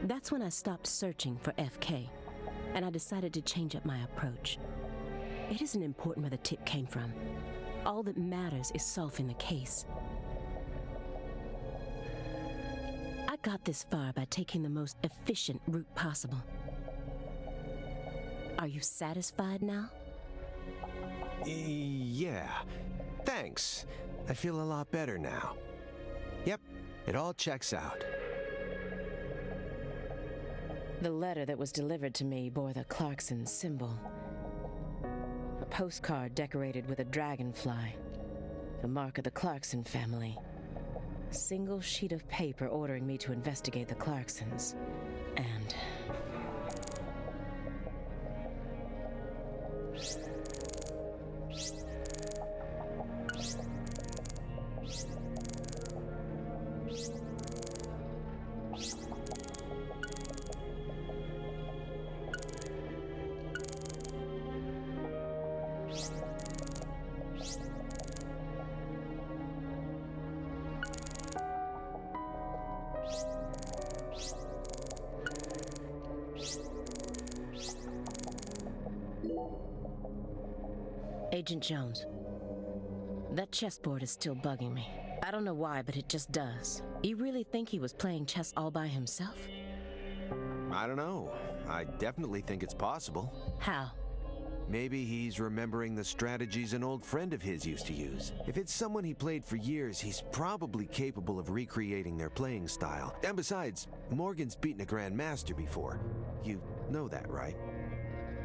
That's when I stopped searching for FK, and I decided to change up my approach. It isn't important where the tip came from. All that matters is solving the case. I got this far by taking the most efficient route possible. Are you satisfied now? Yeah. Thanks. I feel a lot better now. Yep, it all checks out. The letter that was delivered to me bore the Clarkson symbol. A postcard decorated with a dragonfly, the mark of the Clarkson family. A single sheet of paper ordering me to investigate the Clarksons. And... Agent Jones, that chessboard is still bugging me. I don't know why, but it just does. You really think he was playing chess all by himself? I don't know. I definitely think it's possible. How? Maybe he's remembering the strategies an old friend of his used to use. If it's someone he played for years, he's probably capable of recreating their playing style. And besides, Morgan's beaten a grandmaster before. You know that, right?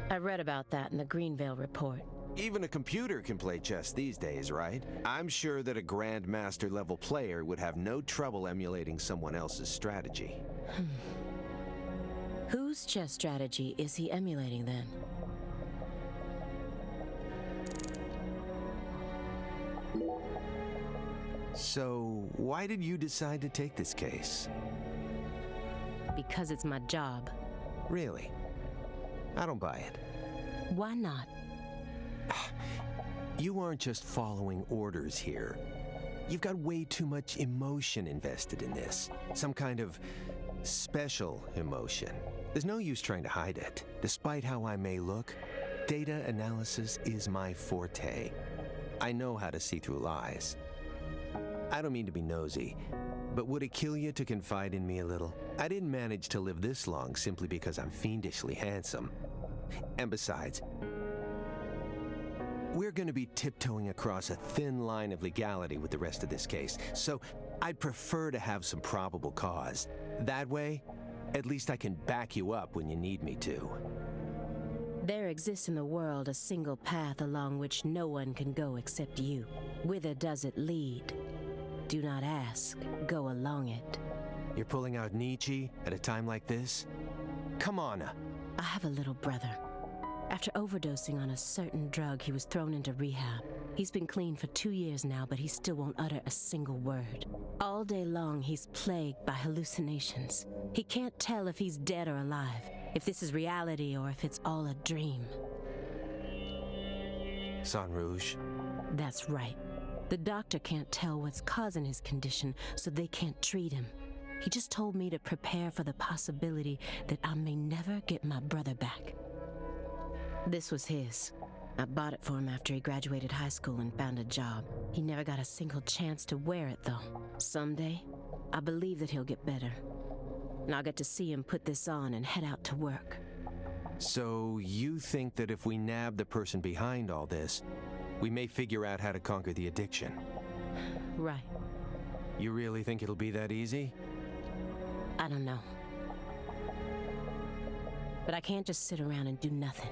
I read about that in the Greenvale report. Even a computer can play chess these days, right? I'm sure that a Grandmaster level player would have no trouble emulating someone else's strategy. Whose chess strategy is he emulating then? So, why did you decide to take this case? Because it's my job. Really? I don't buy it. Why not? You aren't just following orders here. You've got way too much emotion invested in this. Some kind of special emotion. There's no use trying to hide it. Despite how I may look, data analysis is my forte. I know how to see through lies. I don't mean to be nosy, but would it kill you to confide in me a little? I didn't manage to live this long simply because I'm fiendishly handsome. And besides, we're going to be tiptoeing across a thin line of legality with the rest of this case, so I'd prefer to have some probable cause. That way, at least I can back you up when you need me to. There exists in the world a single path along which no one can go except you. Whither does it lead? Do not ask, go along it. You're pulling out Nietzsche at a time like this? Come on. I have a little brother. After overdosing on a certain drug, he was thrown into rehab. He's been clean for 2 years now, but he still won't utter a single word. All day long, he's plagued by hallucinations. He can't tell if he's dead or alive, if this is reality or if it's all a dream. Sang Rouge? That's right. The doctor can't tell what's causing his condition, so they can't treat him. He just told me to prepare for the possibility that I may never get my brother back. This was his. I bought it for him after he graduated high school and found a job. He never got a single chance to wear it, though. Someday, I believe that he'll get better. And I'll get to see him put this on and head out to work. So you think that if we nab the person behind all this, we may figure out how to conquer the addiction? Right. You really think it'll be that easy? I don't know. But I can't just sit around and do nothing.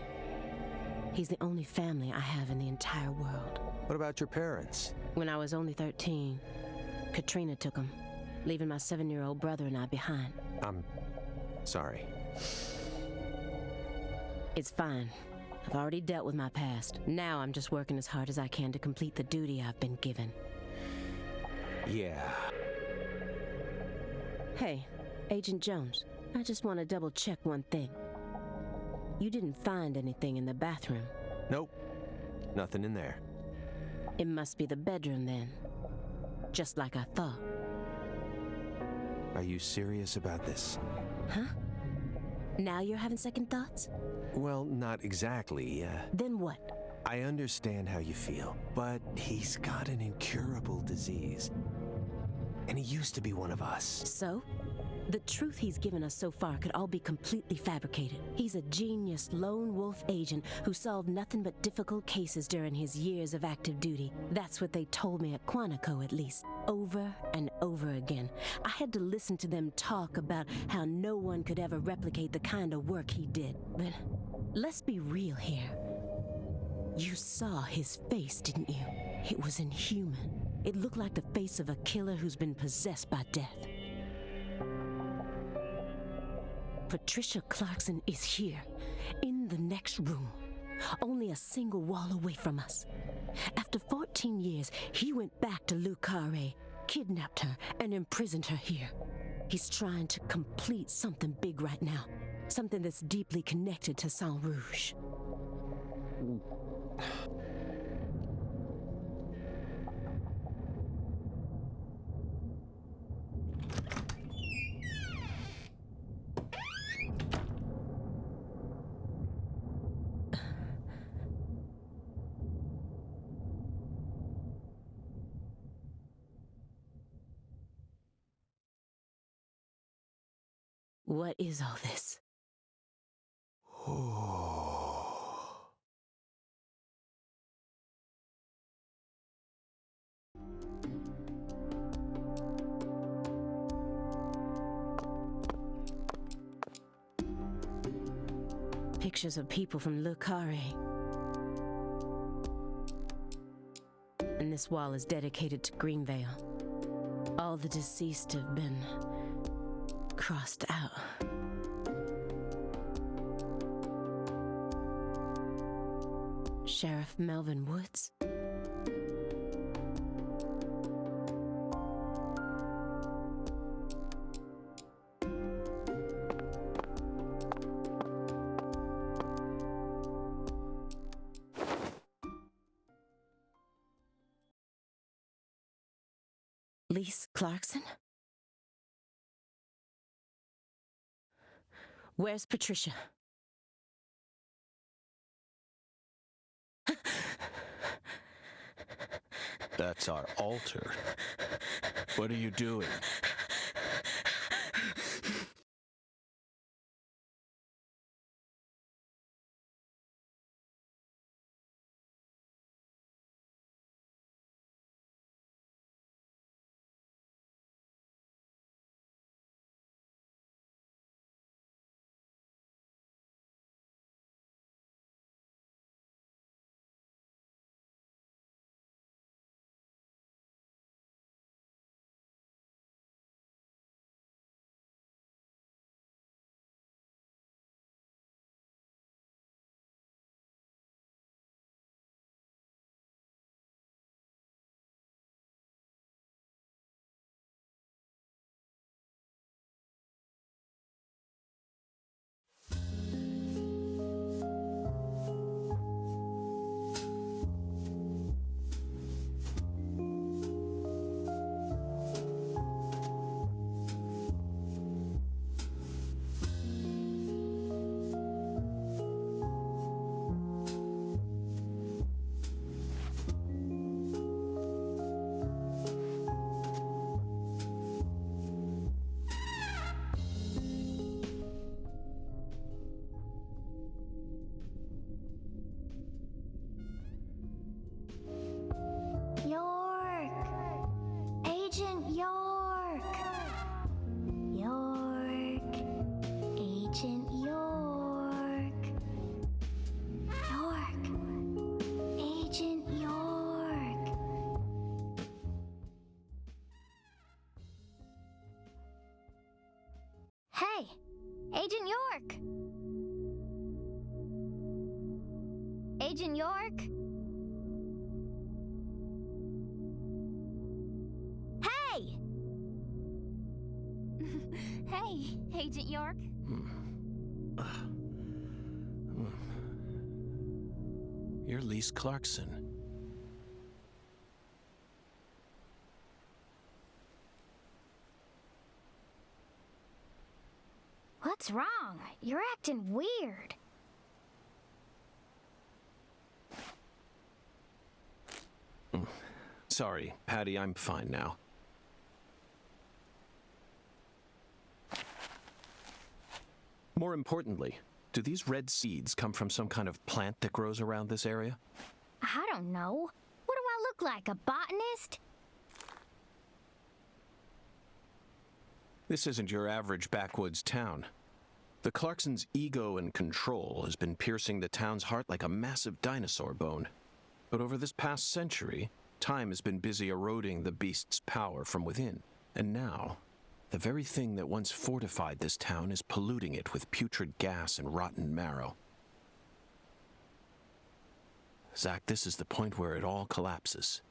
He's the only family I have in the entire world. What about your parents? When I was only 13, Katrina took him, leaving my 7-year-old brother and I behind. I'm sorry. It's fine. I've already dealt with my past. Now I'm just working as hard as I can to complete the duty I've been given. Yeah. Hey, Agent Jones, I just want to double-check one thing. You didn't find anything in the bathroom? Nope. Nothing in there. It must be the bedroom then. Just like I thought. Are you serious about this? Huh? Now you're having second thoughts? Well, not exactly. Then what? I understand how you feel, but he's got an incurable disease. And he used to be one of us. So? The truth he's given us so far could all be completely fabricated. He's a genius lone wolf agent who solved nothing but difficult cases during his years of active duty. That's what they told me at Quantico, at least. Over and over again. I had to listen to them talk about how no one could ever replicate the kind of work he did. But let's be real here. You saw his face, didn't you? It was inhuman. It looked like the face of a killer who's been possessed by death. Patricia Clarkson is here, in the next room, only a single wall away from us. After 14 years, he went back to Le Carré, kidnapped her, and imprisoned her here. He's trying to complete something big right now, something that's deeply connected to Sang Rouge. What is all this? Pictures of people from Le Carré. this wall is dedicated to Greenvale. All the deceased have been crossed out. Sheriff Melvin Woods? Lise Clarkson? Where's Patricia? That's our altar. What are you doing? York! Agent York! York! Agent York! York! Agent York! Hey! Agent York! Agent York? Hey! Hey, Agent York. You're Lise Clarkson. What's wrong? You're acting weird. Sorry, Patty, I'm fine now. More importantly, do these red seeds come from some kind of plant that grows around this area? I don't know. What do I look like, a botanist? This isn't your average backwoods town. The Clarksons' ego and control has been piercing the town's heart like a massive dinosaur bone. But over this past century, time has been busy eroding the beast's power from within. And now, the very thing that once fortified this town is polluting it with putrid gas and rotten marrow. Zach, this is the point where it all collapses.